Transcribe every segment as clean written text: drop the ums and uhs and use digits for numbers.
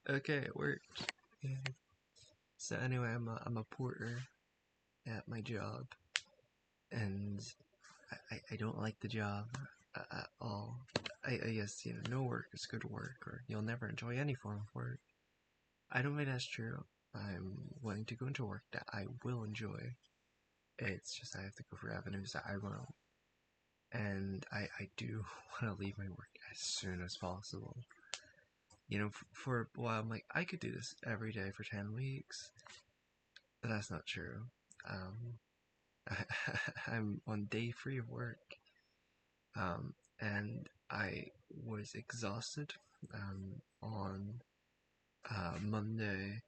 Okay, it worked. Yeah. So anyway, I'm a porter at my job, and I don't like the job at all. I guess no work is good work, or you'll never enjoy any form of work. I don't think that's true. I'm willing to go into work that I will enjoy. It's just I have to go for avenues that I won't. And I do want to leave my work as soon as possible. For a while, I'm like, I could do this every day for 10 weeks, but that's not true. Um, I'm on day 3 of work, and I was exhausted. On Monday,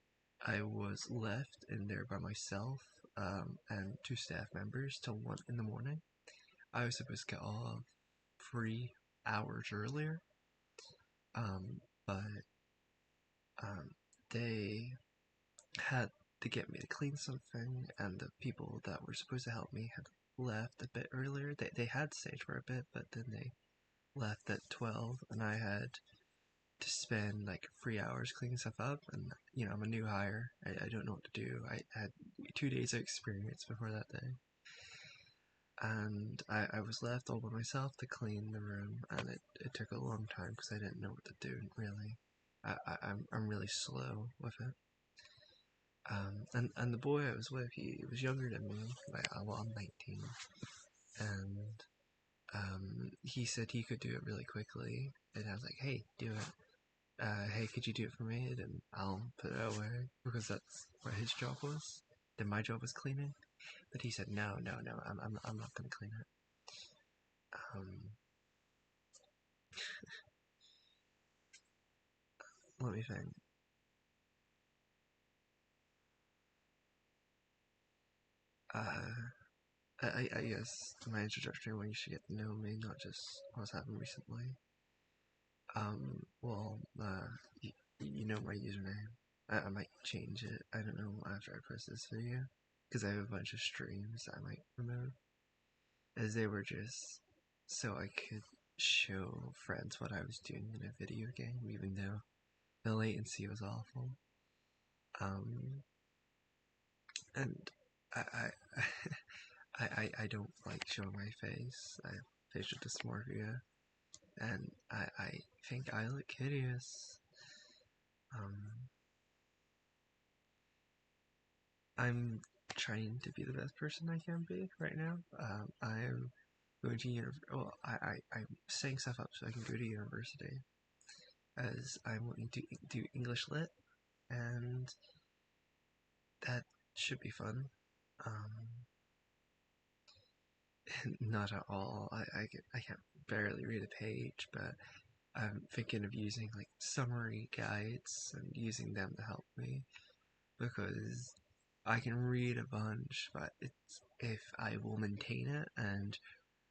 I was left in there by myself and 2 staff members till 1 in the morning. I was supposed to get off 3 hours earlier, but um, they had to get me to clean something, and the people that were supposed to help me had left a bit earlier. They had stayed for a bit, but then they left at 12, and I had to spend like 3 hours cleaning stuff up. And I'm a new hire. I don't know what to do. I had 2 days of experience before that day, and I was left all by myself to clean the room, and it took a long time because I didn't know what to do really. I'm really slow with it. And the boy I was with, he was younger than me. Well, I'm 19, and he said he could do it really quickly. And I was like, hey, do it. Hey, could you do it for me? And I'll put it away because that's what his job was. Then my job was cleaning. But he said, no, no, no, I'm not gonna clean it. Um, Let me think. Uh, I guess my introductory one, you should get to know me, not just what's happened recently. Well, you know my username. I might change it. I don't know after I post this video, because I have a bunch of streams I might remove, as they were just so I could show friends what I was doing in a video game, even though the latency was awful. Um, and I I don't like showing my face. I have facial dysmorphia, and I think I look hideous. Um, I'm trying to be the best person I can be right now. I am going to well, I'm setting stuff up so I can go to university, as I'm wanting to do English lit, and that should be fun. Um, Not at all. I can't barely read a page, but I'm thinking of using like summary guides and using them to help me, because I can read a bunch, but it's if I will maintain it, and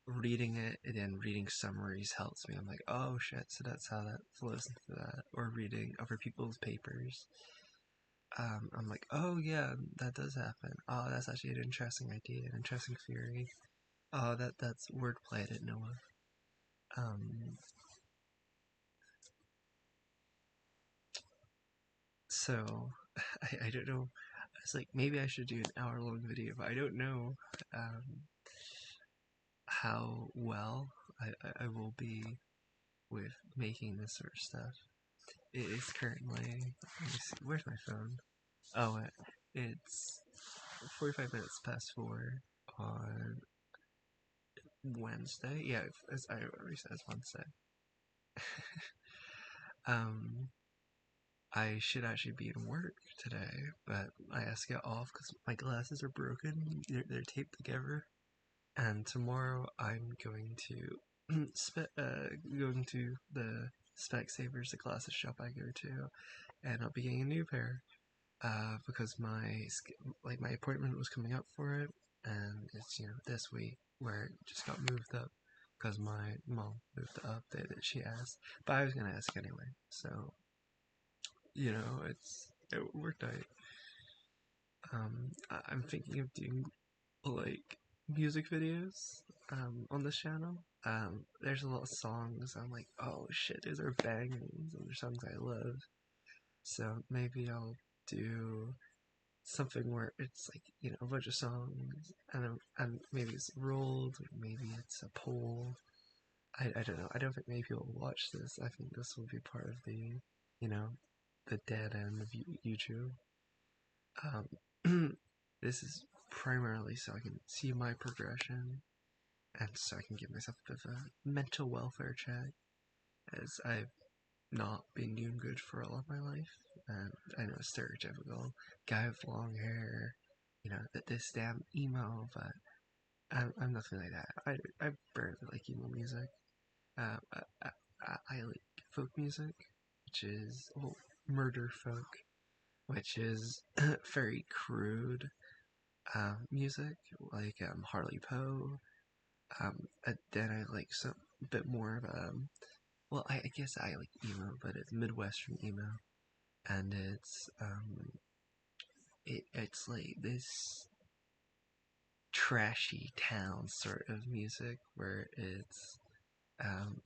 reading it and then reading summaries helps me. I'm like, oh shit, so that's how that flows into that. Or reading other people's papers. I'm like, oh yeah, that does happen. Oh, that's actually an interesting idea, an interesting theory. Oh, that's wordplay I didn't know of. So I don't know. It's like maybe I should do an hour-long video, but I don't know um, how well I will be with making this sort of stuff. It is currently, let me see, where's my phone? Oh, it's 45 minutes past 4 on Wednesday. Yeah, as I already said, it's Wednesday. um, I should actually be in work today, but I asked to get off because my glasses are broken. They're taped together. And tomorrow I'm going to going to the Specsavers, the glasses shop I go to, and I'll be getting a new pair. Because my appointment was coming up for it, and it's this week where it just got moved up because my mom moved up that she asked, but I was gonna ask anyway, so it worked out. I'm thinking of doing like music videos on this channel. There's a lot of songs. I'm like, oh shit, those are bangers, and they're songs I love. So maybe I'll do something where it's like, you know, a bunch of songs and maybe it's rolled, or maybe it's a poll. I don't know. I don't think many people will watch this. I think this will be part of the, you know, the dead end of YouTube. This is primarily so I can see my progression and so I can give myself a bit of a mental welfare check, as I've not been doing good for all of my life. And I know, stereotypical guy with long hair, you know, that this damn emo, but I'm nothing like that. I barely like emo music. Uh, I like folk music, which is, well, murder folk, which is very crude music, like Harley Poe. Then I like some bit more of well, I guess I like emo, but it's Midwestern emo, and it's like this trashy town sort of music where it's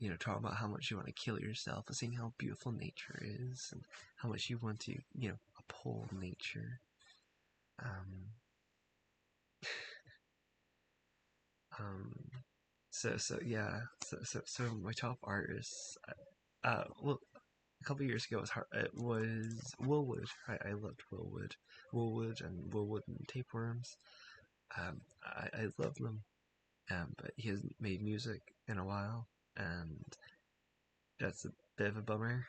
you know, talking about how much you want to kill yourself, and seeing how beautiful nature is, and how much you want to, you know, uphold nature. Um, um, so yeah, so my top artists, well, a couple years ago it was Willwood. I loved Willwood and Willwood and Tapeworms. I love them. But he hasn't made music in a while, and that's a bit of a bummer.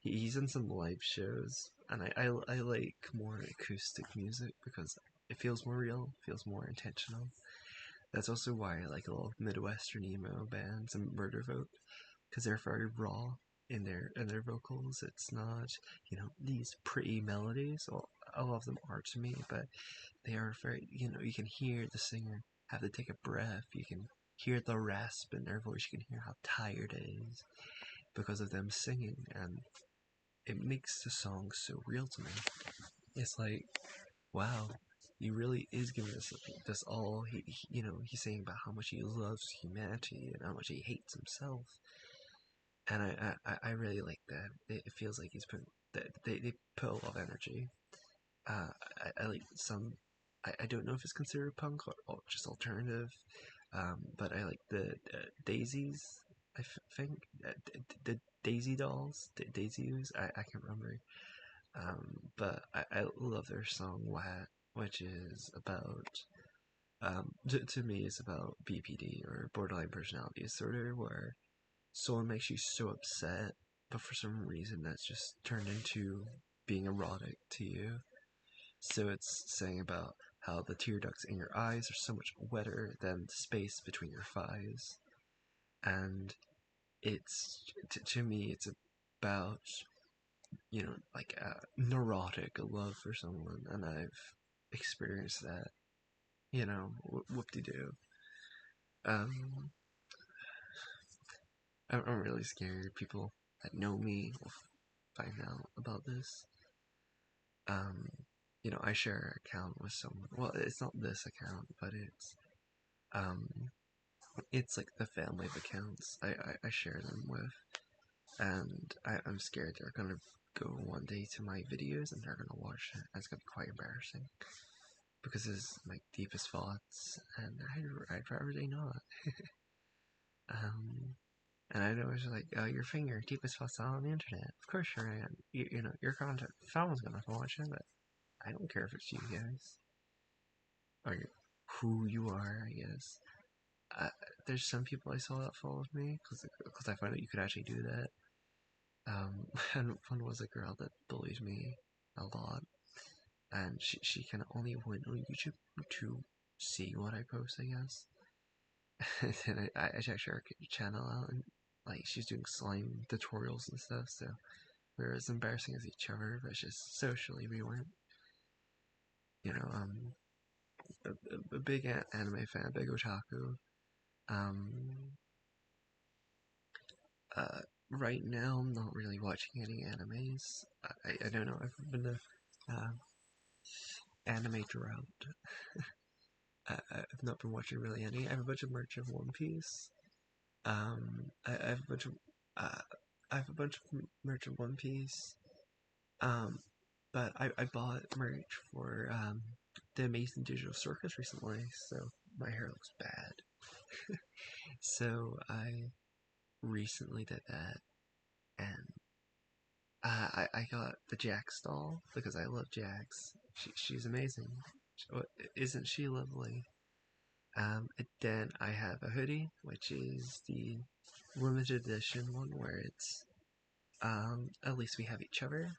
He's in some live shows, and I like more acoustic music because it feels more real, feels more intentional. That's also why I like a lot of Midwestern emo bands and murder folk, because they're very raw in their vocals. It's not, you know, these pretty melodies. Well, a lot of them are to me, but they are very, you know, you can hear the singer have to take a breath. You can hear the rasp in their voice. You can hear how tired it is because of them singing, and it makes the song so real to me. It's like, wow, he really is giving this all. You know, he's saying about how much he loves humanity and how much he hates himself, and I really like that. It feels like he's put they put a lot of energy. Uh, I like some. I don't know if it's considered punk or just alternative, but I like the Daisies. Think the Daisy Dolls, Daisies. I can't remember. But I love their song "Wet," which is about to me it's about BPD, or borderline personality disorder, where someone makes you so upset, but for some reason that's just turned into being erotic to you. So it's saying about how the tear ducts in your eyes are so much wetter than the space between your thighs. And it's, to me, it's about, you know, like a neurotic love for someone. And I've experienced that, you know, whoop-de-doo. Um, I'm really scared people that know me will find out about this. Um, you know, I share an account with someone. Well, it's not this account, but um, it's like the family of accounts I share them with, and I'm scared they're gonna go one day to my videos and they're gonna watch it. And it's gonna be quite embarrassing because it's my deepest thoughts, and I'd rather they not. Um, and I know it's like, oh, your finger, deepest thoughts on the internet. Of course, you're in. You know, your content. Someone's gonna watch it, but I don't care if it's you guys or who you are. I guess. Uh, there's some people I saw that followed me because I found out you could actually do that. And one was a girl that bullied me a lot, and she can only went on YouTube to see what I post, I guess. And then I checked her channel out, and like she's doing slime tutorials and stuff. So we're as embarrassing as each other, but it's just socially we weren't. You know, a big anime fan, big otaku. Um, uh, right now I'm not really watching any animes. I don't know. I've been a anime drought. I've not been watching really any. I have a bunch of merch of One Piece. I have a bunch of uh, I have a bunch of merch of One Piece. Um, but I bought merch for the Amazing Digital Circus recently, so my hair looks bad. So I recently did that, and I got the Jax doll because I love Jax. She's amazing. Isn't she lovely? And then I have a hoodie, which is the limited edition one where it's at least we have each other.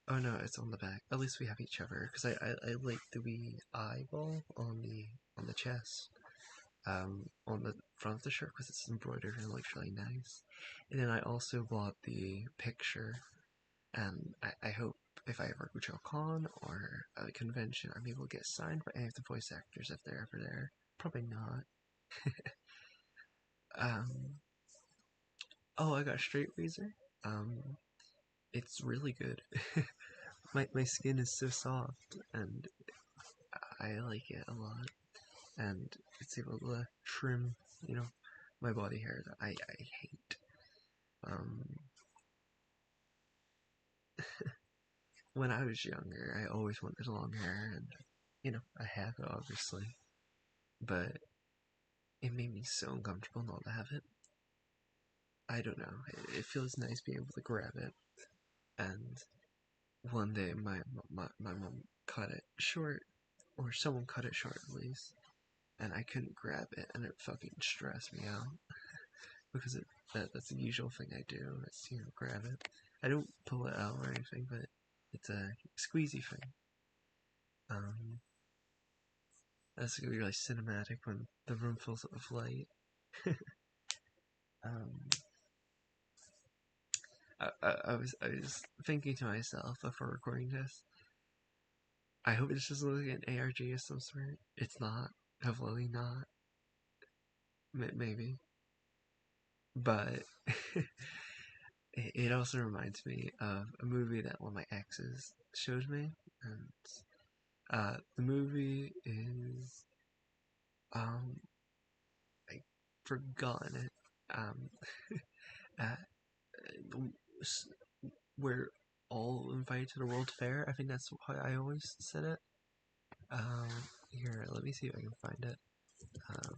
Oh no, it's on the back. At least we have each other because I like the wee eyeball on the chest. On the front of the shirt because it's embroidered and it looks really nice. And then I also bought the picture, and I hope if I ever go to a con or a convention, I'm able to get signed by any of the voice actors if they're ever there. Probably not. Um, oh, I got a straight razor. Um, it's really good. My skin is so soft, and I like it a lot. And it's able to trim, my body hair that I hate. Um, when I was younger, I always wanted long hair, and I have it obviously, but it made me so uncomfortable not to have it. I don't know. It feels nice being able to grab it. And one day, my mom cut it short, or someone cut it short at least, and I couldn't grab it, and it fucking stressed me out because that's the usual thing I do. Is grab it. I don't pull it out or anything, but it's a squeezy thing. Um, that's gonna be really cinematic when the room fills up with light. um, I was thinking to myself before recording this. I hope it's just like an ARG of some sort. It's not. Hopefully not. Maybe. But it also reminds me of a movie that one of my exes showed me, and the movie is I forgotten it. Um, uh, we're all invited to the World Fair. I think that's how I always said it. Um, Here, let me see if I can find it. Um,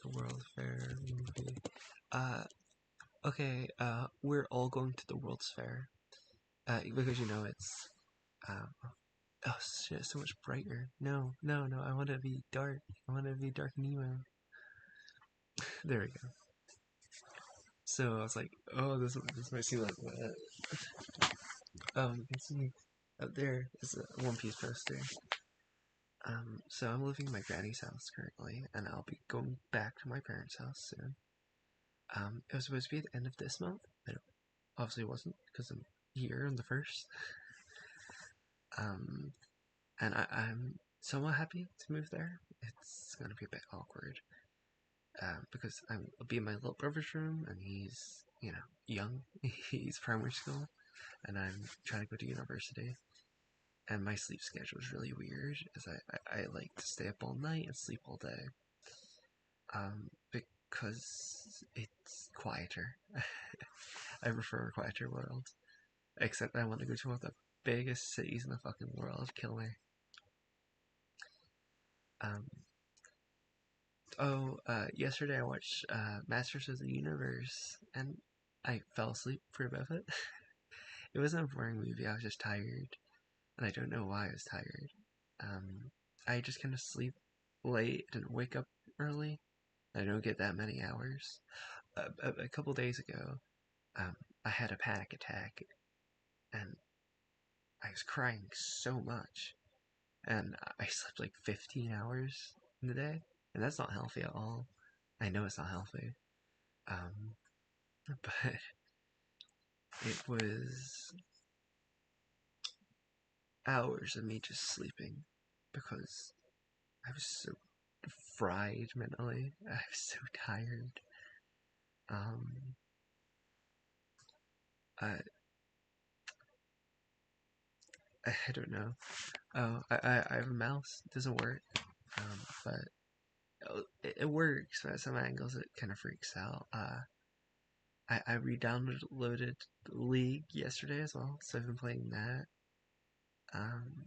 the World Fair movie. Uh, okay. We're all going to the World's Fair. Because it's um. Oh shit! So much brighter. No, no, no. I want to be dark. I want to be dark Nemo. There we go. So I was like, oh, this might seem like that. You can see up there is a One Piece poster. So I'm living in my granny's house currently, and I'll be going back to my parents' house soon. It was supposed to be at the end of this month, but it obviously wasn't because I'm here on the first. Um, and I'm somewhat happy to move there. It's gonna be a bit awkward, because I'll be in my little brother's room, and he's young. He's primary school, and I'm trying to go to university. And my sleep schedule is really weird, as I like to stay up all night and sleep all day. Because it's quieter. I prefer a quieter world. Except I want to go to one of the biggest cities in the fucking world. Kill me. Um. Yesterday I watched Masters of the Universe, and I fell asleep for a bit of it. It wasn't a boring movie. I was just tired, and I don't know why I was tired. Um. I just kind of sleep late and wake up early. I don't get that many hours. A couple days ago, um, I had a panic attack, and I was crying so much, and I slept like 15 hours in the day, and that's not healthy at all. I know it's not healthy, um, but it was hours of me just sleeping because I was so fried mentally. I was so tired. Um, I I don't know. Oh, I have a mouse. It doesn't work. But it works, but at some angles it kind of freaks out. I re-downloaded League yesterday as well, so I've been playing that. Um,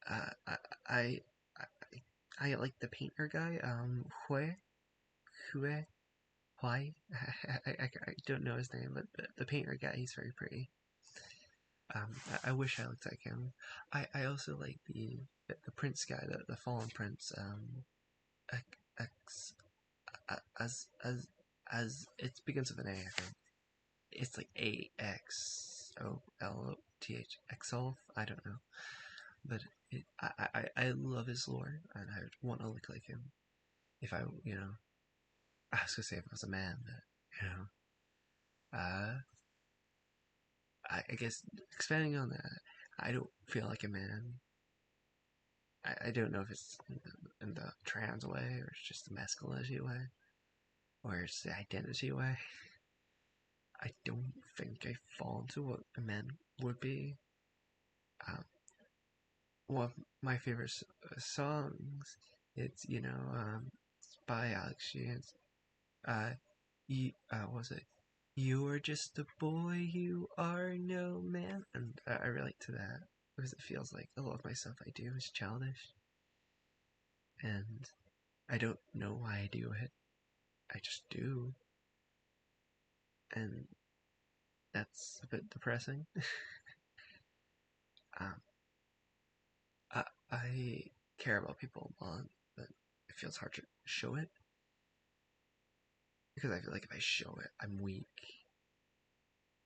uh, I, I, I, I like the painter guy, Hue, Why? I don't know his name, but the painter guy, he's very pretty. I wish I looked like him. I also like the prince guy, the fallen prince. X, as it begins with an A, I think. It's like Axolf. I don't know, but I love his lore, and I would want to look like him if I was gonna say if I was a man, but uh, I guess expanding on that, I don't feel like a man. I don't know if it's in the trans way, or it's just the masculinity way, or it's the identity way. I don't think I fall into what a man would be. Um, One of my favorite songs, it's it's by Alex Sheehan's. Uh, was it? You're just a boy, you are no man, and I relate to that because it feels like a lot of my stuff I do is childish, and I don't know why I do it. I just do, and that's a bit depressing. um, I care about people a lot, but it feels hard to show it because I feel like if I show it, I'm weak.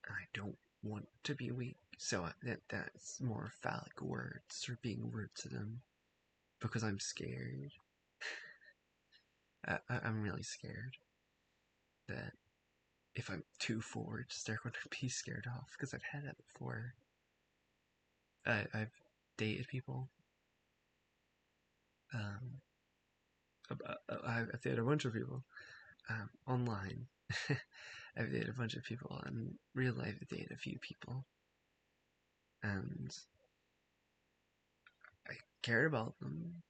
And I don't want to be weak, so that's more phallic words or being rude to them because I'm scared. I'm really scared that if I'm too forward, they're going to be scared off because I've had that before. I've dated people. Um, I've dated a bunch of people online. I've dated a bunch of people, and real life I've dated a few people, and I cared about them.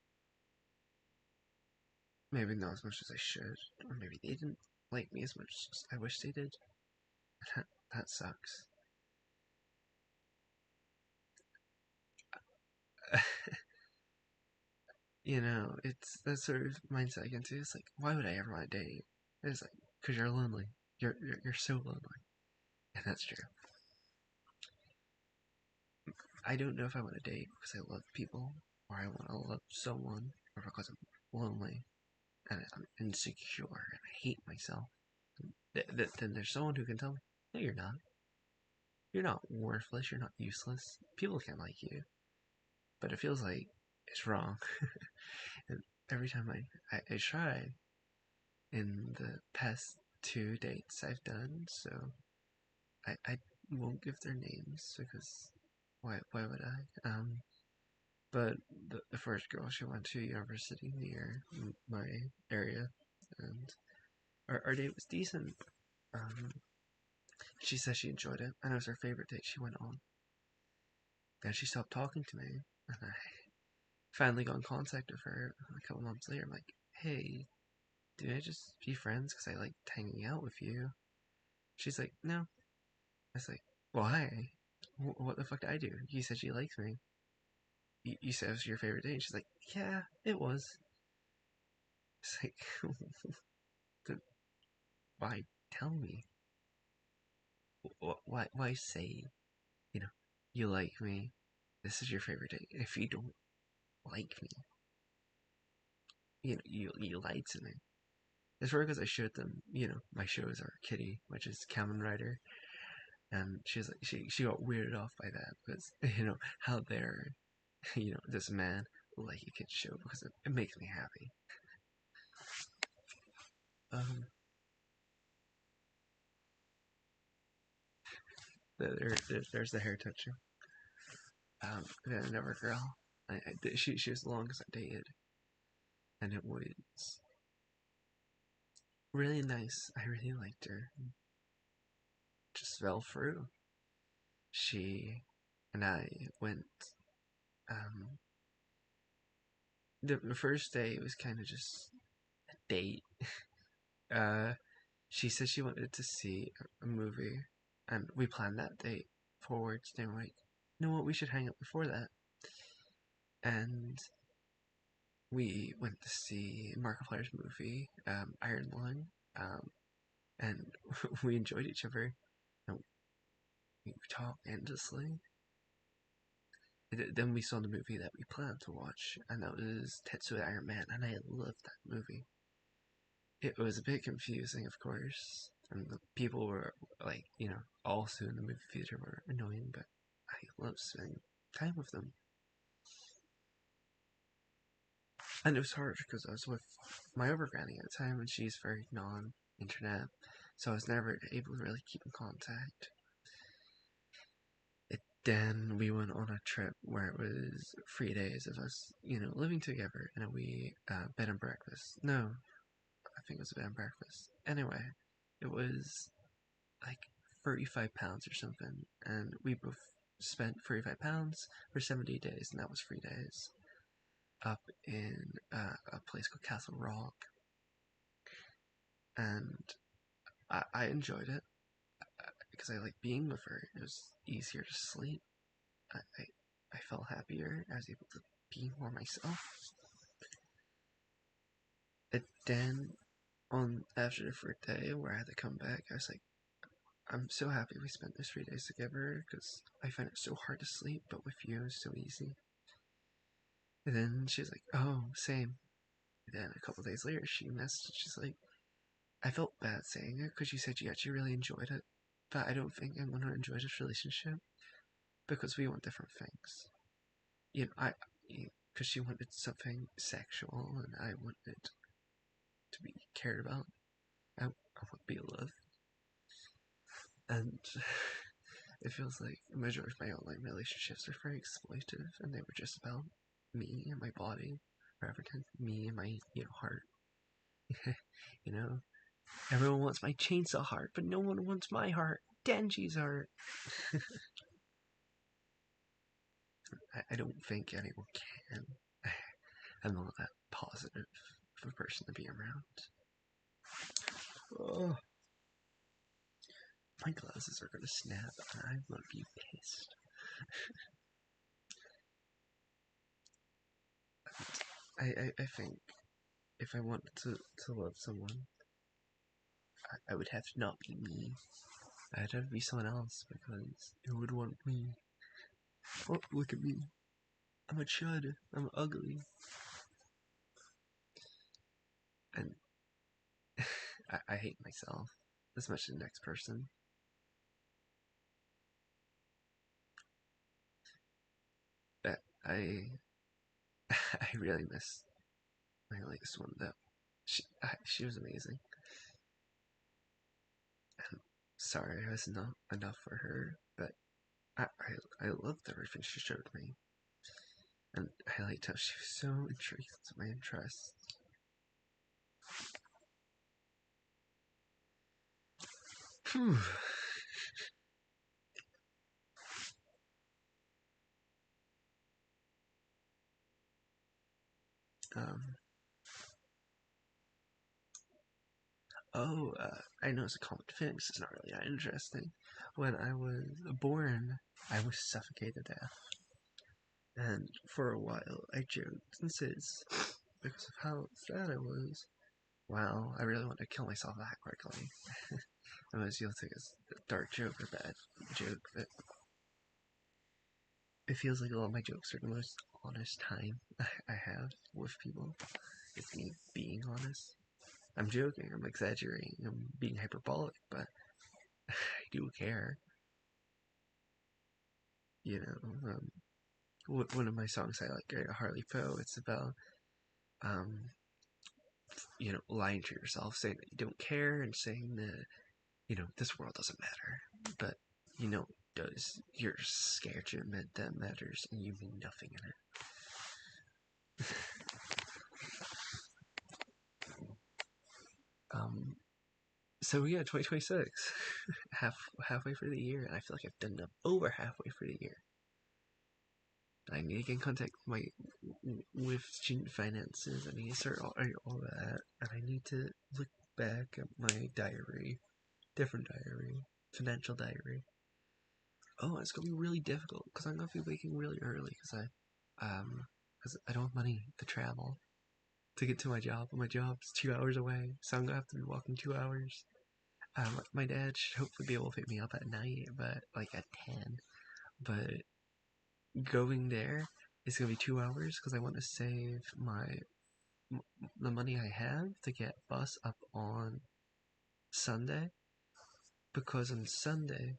Maybe not as much as I should, or maybe they didn't like me as much as I wish they did. That sucks. It's that sort of mindset I get into. It's like, why would I ever want to date? It's like, because you're lonely. You're so lonely, and that's true. I don't know if I want to date because I love people, or I want to love someone, or because I'm lonely and I'm insecure and I hate myself. Then there's someone who can tell me, no, you're not. You're not worthless. You're not useless. People can like you, but it feels like it's wrong. And every time I try in the past two dates I've done, so I won't give their names because why would I? But the first girl, she went to a university near my area, and our date was decent. Um, she said she enjoyed it, and it was her favorite date she went on. Then she stopped talking to me, and I finally got in contact with her a couple months later. I'm like, hey, do I just be friends because I like hanging out with you? She's like, no. I was like, why? What the fuck did I do? You said she likes me. You said it was your favorite date. And she's like, yeah, it was. It's like, why tell me? Why say, you know, you like me? This is your favorite date. If you don't like me, you lied to me. It's weird because I showed them, my shows are Kitty, which is Kamen Rider, and she's like, she got weirded off by that because how they're, this man like a kid show because it makes me happy. Um, there's the hair touching. Then another girl, she was the longest I dated, and it was really nice. I really liked her. Just fell through. She and I went. Um, the first day was kind of just a date. Uh, she said she wanted to see a movie, and we planned that date forwards. Then we're like, you know what, we should hang out before that. And we went to see Markiplier's movie, Iron Lung, and we enjoyed each other. And we talked endlessly. Then we saw the movie that we planned to watch, and that was Tetsuya Iron Man, and I loved that movie. It was a bit confusing, of course, and the people were like, also in the movie theater were annoying, but I loved spending time with them. And it was hard because I was with my other granny at the time, and she's very non-internet, so I was never able to really keep in contact. Then we went on a trip where it was 3 days of us, living together, and we bed and breakfast. No, I think it was a bed and breakfast. Anyway, it was like £35 or something, and we both spent £35 for 70 days, and that was 3 days up in a place called Castle Rock, and I enjoyed it because I like being with her. It was easier to sleep. I felt happier. I was able to be more myself. And then after the third day where I had to come back, I was like, I'm so happy we spent those 3 days together because I find it so hard to sleep, but with you it's so easy. And then she's like, oh, same. And then a couple days later, she messaged. She's like, I felt bad saying it because you said you actually really enjoyed it, but I don't think I'm going to enjoy this relationship because we want different things. Because she wanted something sexual and I wanted to be cared about. I want to be loved. And it feels like the majority of my online relationships are very exploitative, and they were just about me and my body, rather than me and my heart. Everyone wants my chainsaw heart, but no one wants my heart, Denji's heart. I don't think anyone can. I'm not that positive of a person to be around. Oh. My glasses are gonna snap, and I'm gonna be pissed. I think if I wanted to love someone, I would have to not be me. I'd have to be someone else because who would want me? Oh, look at me. I'm a chud. I'm ugly. And I hate myself as much as the next person. But I I really miss my latest one though. She was amazing. And sorry I was not enough for her, but I loved everything she showed me. And I liked how she was so intrigued with my interests. Phew. Um, I know it's a common thing, so it's not really that interesting. When I was born, I was suffocated to death. And for a while, I joked and said, because of how sad I was, wow, I really want to kill myself that quickly. I was, you'll take a dark joke or bad joke, but it feels like a lot of my jokes are the most honest time I have with people. It's me being honest. I'm joking, I'm exaggerating, I'm being hyperbolic, but I do care. One of my songs I like, Harley Poe, it's about, um, lying to yourself, saying that you don't care, and saying that, this world doesn't matter. But, it does. You're scared to admit that matters, and you mean nothing in it. So yeah, 2026, halfway through the year, and I feel like I've done over halfway through the year. I need to get in contact with student finances. I need to start all that, and I need to look back at my diary, different diary, financial diary. Oh, it's gonna be really difficult because I'm gonna be waking really early because I don't have money to travel to get to my job. My job's 2 hours away, so I'm gonna have to be walking 2 hours. My dad should hopefully be able to pick me up at night, but like at 10. But going there is gonna be 2 hours because I want to save the money I have to get bus up on Sunday. Because on Sunday,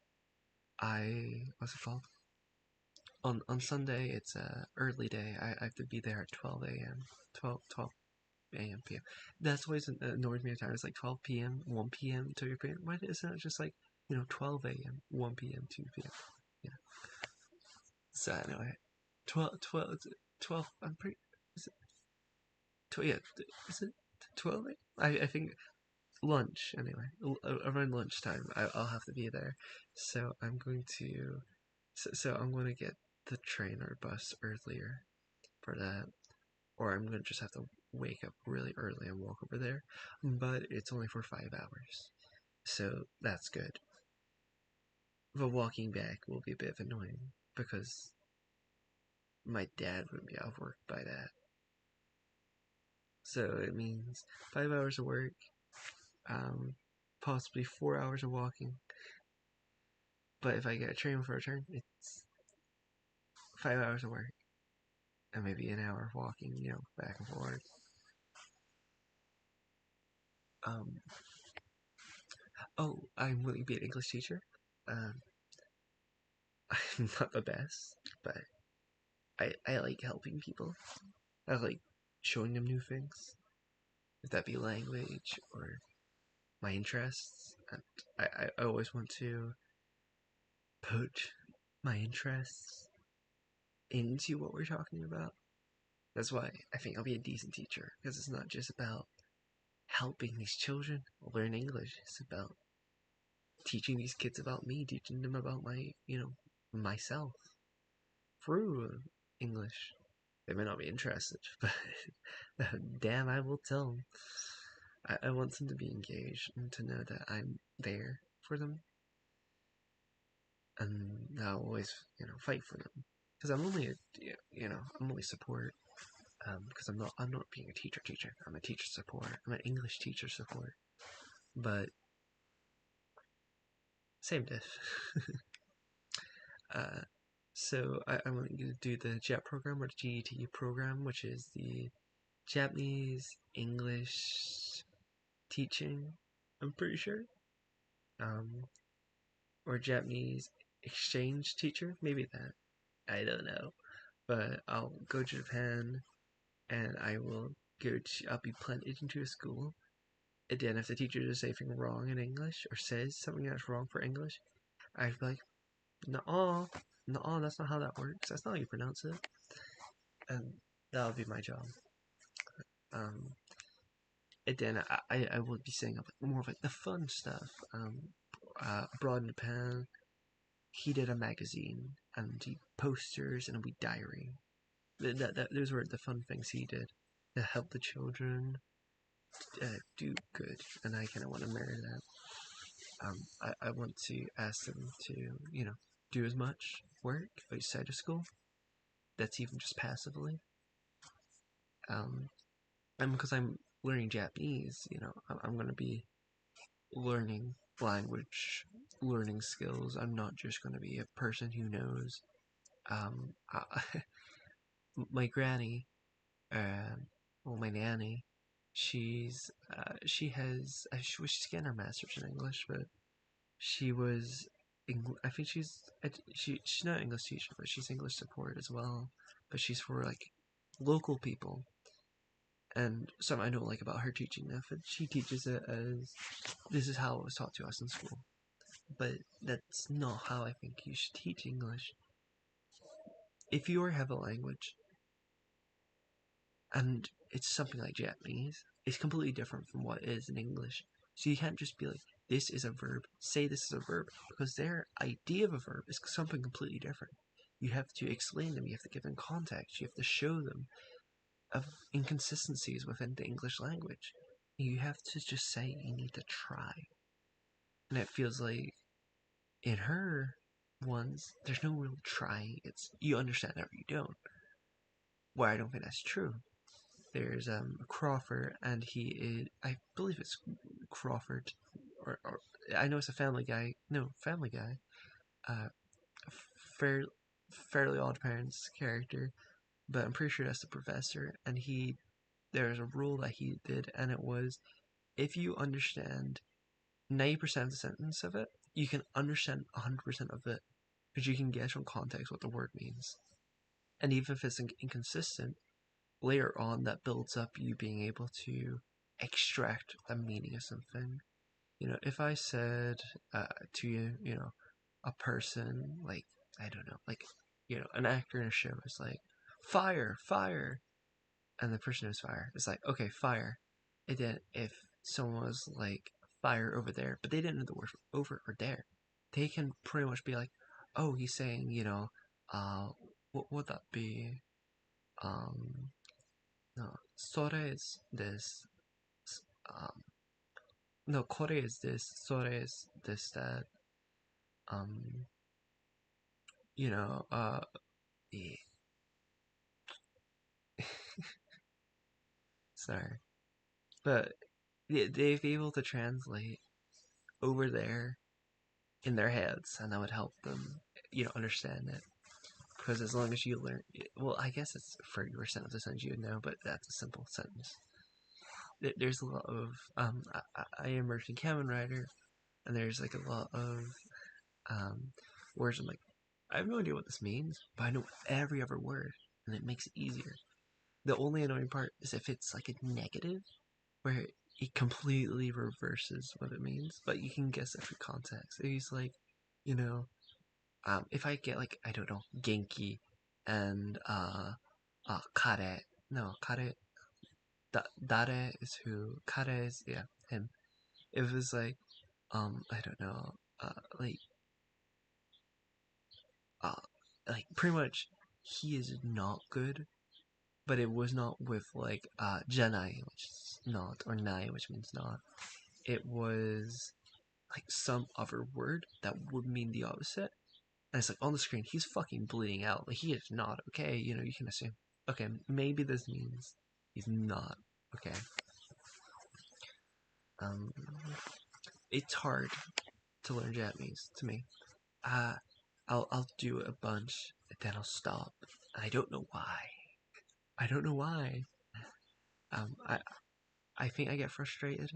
what's it called? On Sunday, it's a early day. I have to be there at 12 a.m. 12 a.m. p.m. That's always annoyed me at times. It's like 12 p.m., 1 p.m., 2 p.m. Why isn't it just like 12 a.m., 1 p.m., 2 p.m. Yeah. So anyway, 12. I'm pretty. Is it 12? Yeah. Is it 12? I think lunch anyway. Around lunchtime, I'll have to be there. So I'm going to. So I'm going to get the train or bus earlier for that, or I'm gonna just have to wake up really early and walk over there. But it's only for 5 hours, so that's good. The walking back will be a bit annoying because my dad wouldn't be out of work by that. So it means 5 hours of work, possibly 4 hours of walking. But if I get a train for a turn, it's 5 hours of work and maybe an hour of walking, back and forth. Um, I'm going to be an English teacher. Um, I'm not the best, but I like helping people. I like showing them new things, if that be language or my interests. And I always want to put my interests into what we're talking about. That's why I think I'll be a decent teacher, because it's not just about helping these children learn English. It's about teaching these kids about me, teaching them about myself through English. They may not be interested, but damn, I will tell them. I want them to be engaged and to know that I'm there for them, and I'll always, fight for them. Because I'm only support. Because I'm not being a teacher. I'm a teacher support. I'm an English teacher support. But same diff. uh, so I'm going to do the JET program or the GET program, which is the Japanese English teaching. I'm pretty sure. Um, or Japanese exchange teacher, maybe that. I don't know, but I'll go to Japan and I'll be planted into a school. And then if the teacher does anything wrong in English or says something that's wrong for English, I'd be like, no, that's not how that works. That's not how you pronounce it. And that would be my job. Um, and then I would be saying more of like the fun stuff. Abroad in Japan, he did a magazine and he posters and a wee diary. Those were the fun things he did to help the children do good, and I kind of want to mirror that. I want to ask them to do as much work outside of school. That's even just passively. And because I'm learning Japanese, I'm going to be learning language, learning skills. I'm not just going to be a person who knows. My granny, my nanny, she's getting her master's in English, but she was, I think she's not English teacher, but she's English support as well. But she's for like local people, and something I don't like about her teaching method, she teaches it as this is how it was taught to us in school. But that's not how I think you should teach English. If you have a language and it's something like Japanese, it's completely different from what it is in English. So you can't just be like, this is a verb, say this is a verb, because their idea of a verb is something completely different. You have to explain them, you have to give them context, you have to show them of inconsistencies within the English language. you have to just say you need to try. And it feels like in her ones, there's no real trying. It's you understand or you don't. Where I don't think that's true. There's Crawford, and he is, I believe it's Crawford, or I know it's a Family Guy. No, Family Guy. Uh, fair, Fairly Odd Parents character, but I'm pretty sure that's the professor. And there's a rule that he did, and it was if you understand 90% of the sentence of it, you can understand 100% of it because you can guess from context what the word means. And even if it's inconsistent, later on that builds up you being able to extract the meaning of something. If I said to you, a person like, I don't know, like, an actor in a show is like, fire, fire, and the person knows fire. It's like, okay, fire. And then if someone was like, fire over there, but they didn't know the word over or there, they can pretty much be like, oh, he's saying, what would that be? No, sore is this. Um, no, kore is this. Sore is this, that. Um, you know, uh, yeah. Sorry. But yeah, they'd be able to translate over there in their heads, and that would help them, understand it. Because as long as you learn, well, I guess it's 30% of the sentence you would know, but that's a simple sentence. There's a lot of I immersed in Kamen Rider, and there's like a lot of um, words I'm like, I have no idea what this means, but I know every other word, and it makes it easier. The only annoying part is if it's like a negative, where it completely reverses what it means, but you can guess it through context. If he's like, you know, if I get like, I don't know, Genki and Kare, no, Kare, Dare is who, Kare is, yeah, him. If it's I don't know, like, uh, like pretty much he is not good, but it was not with like Janai, which is not, or Nai, which means not. It was like some other word that would mean the opposite. And it's like on the screen, he's fucking bleeding out. Like he is not okay. You can assume, okay, maybe this means he's not okay. Um, it's hard to learn Japanese to me. Uh, I'll do a bunch, and then I'll stop. I don't know why. I don't know why. Um, I I think I get frustrated.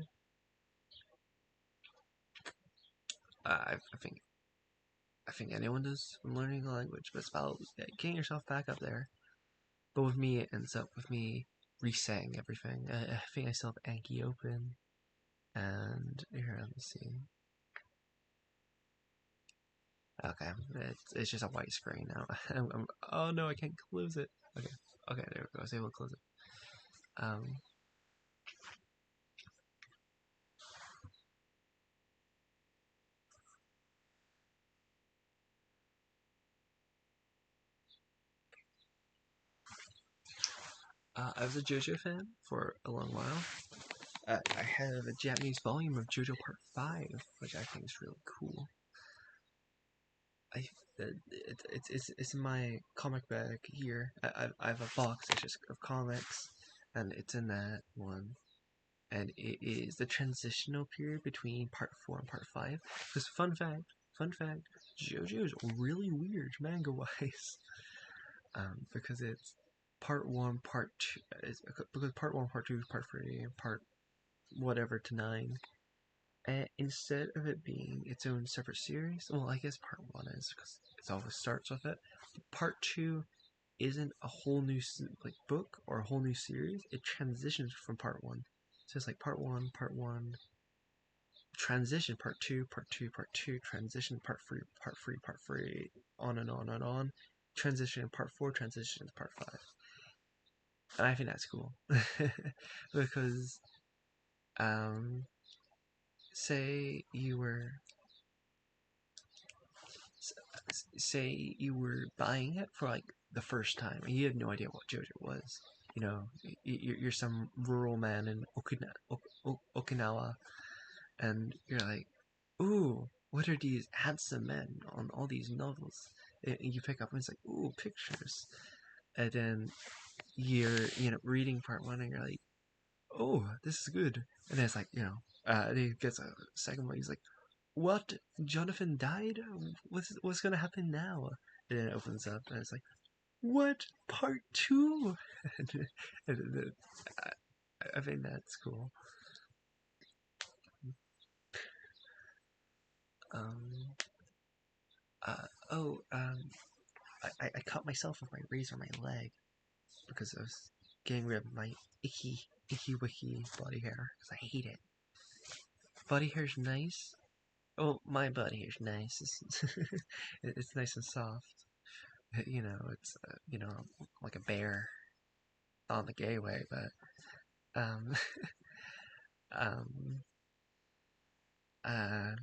I think anyone does when learning a language, but it's about getting yourself back up there. But with me, it ends up with me resaying everything. I think I still have Anki open, and here, let me see. Okay, it's just a white screen now. Oh no, I can't close it. Okay, okay, there we go. I was able to close it. Um, I was a JoJo fan for a long while. I have a Japanese volume of JoJo Part 5, which I think is really cool. I it's in my comic bag here. I have a box that's just of comics, and it's in that one. And it is the transitional period between part 4 and part 5. Because fun fact, JoJo is really weird manga wise. Because it's part 1, part 2, because part 1, part 2, part 3, and part whatever to 9. And instead of it being its own separate series, well, I guess part 1 is because it always starts with it. Part 2 isn't a whole new like book or a whole new series. It transitions from part 1. So it's like part 1, transition, part 2, part 2, part 2, transition, part 3, part 3, part 3, on and on and on. Transition part 4, transition to part 5. And I think that's cool. Because, um, say you were say you were buying it for like the first time and you had no idea what JoJo was. you know, you're some rural man in Okinawa, and you're like, ooh, what are these handsome men on all these novels? And you pick up and it's like, ooh, pictures. And then you're, reading part one and you're like, oh, this is good. And then it's like, and he gets a second one. He's like, what? Jonathan died? What's gonna happen now? And then it opens up and it's like, what? Part two? and I think that's cool. Um, oh, I cut myself with my razor on my leg because I was getting rid of my icky wicky body hair because I hate it. Body hair's nice. Oh, my body hair's nice. It's nice and soft. It's like a bear, not in the gay way, but um, um, uh,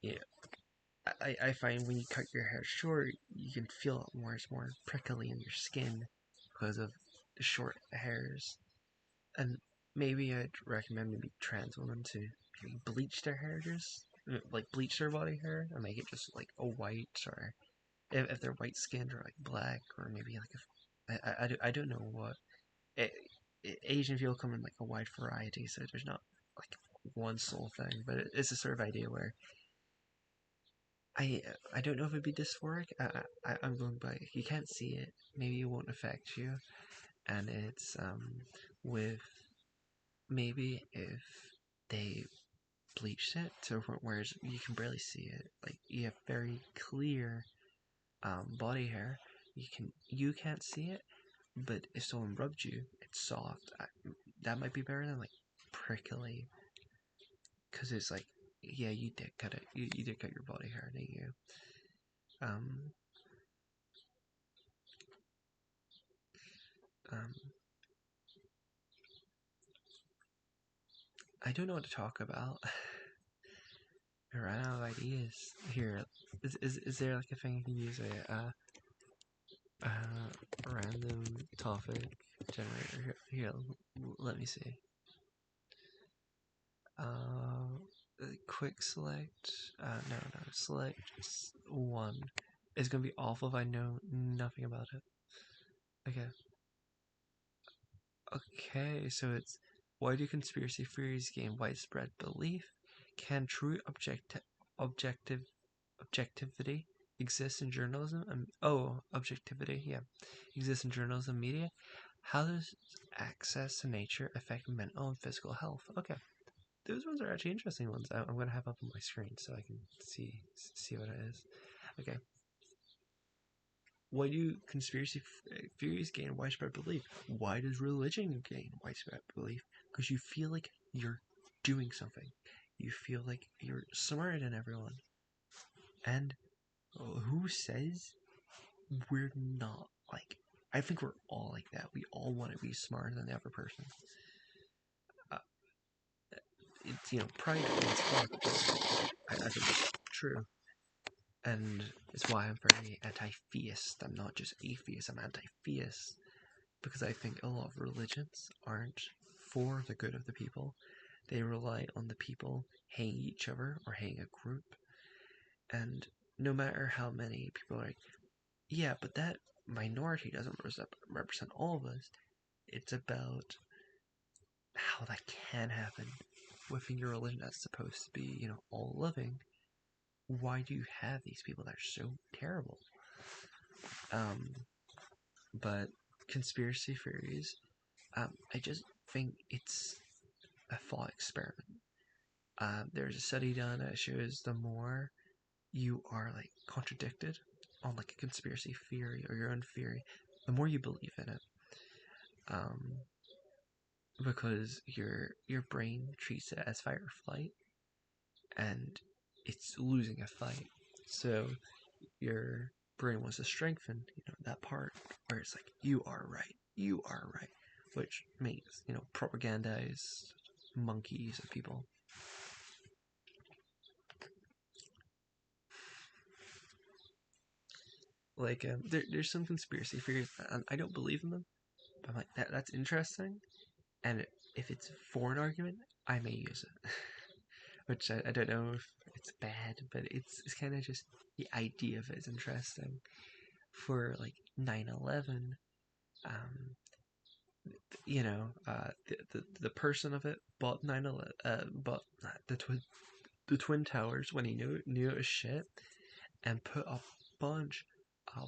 yeah. I find when you cut your hair short, you can feel it more. It's more prickly in your skin because of the short hairs. And maybe I'd recommend maybe trans women to maybe bleach their hair, just like bleach their body hair and make it just like a white, or if they're white skinned, or like black, or maybe like I don't know what. It, Asian people come in like a wide variety, so there's not like one sole thing, but it's a sort of idea where I I don't know if it'd be dysphoric. I'm going by, you can't see it, maybe it won't affect you, and it's with maybe if they bleached it to a point where you can barely see it, like you have very clear body hair, you can't see it, but if someone rubbed you, it's soft. That might be better than like prickly, because it's like, yeah, you did cut it. You did cut your body hair, didn't you? Um, um, I don't know what to talk about. I ran out of ideas. Here, is there like a thing you can use random topic generator? Here, let me see. Quick select. No, select one. It's gonna be awful if I know nothing about it. Okay. Okay, so it's, why do conspiracy theories gain widespread belief? Can true objective objectivity exist in journalism? Objectivity, yeah, exists in journalism and media. How does access to nature affect mental and physical health? Okay, those ones are actually interesting ones. I'm gonna have up on my screen so I can see what it is. Okay, why do conspiracy theories gain widespread belief? Why does religion gain widespread belief? Because you feel like you're doing something. You feel like you're smarter than everyone. And who says we're not? Like, I think we're all like that. We all want to be smarter than the other person. Uh, it's, pride is fuck. I think it's true. And it's why I'm very anti-theist. I'm not just atheist, I'm anti-theist. Because I think a lot of religions aren't for the good of the people. They rely on the people hating each other or hating a group. And no matter how many people are like, yeah, but that minority doesn't represent all of us, it's about how that can happen within your religion that's supposed to be, all loving. Why do you have these people that are so terrible? But conspiracy theories, I just think it's a thought experiment. There's a study done that shows the more you are like contradicted on like a conspiracy theory or your own theory, the more you believe in it. Um, because your brain treats it as fight or flight, and it's losing a fight. So your brain wants to strengthen, that part where it's like, you are right, which makes, propagandized monkeys of people. Like, there's some conspiracy theories, and I don't believe in them. But I'm like, that's interesting, and if it's for an argument, I may use it. Which I don't know if it's bad, but it's kind of just the idea of it is interesting. For like 9/11, um, the person of it bought 9/11, bought the twin towers when he knew it was shit, and put bunch a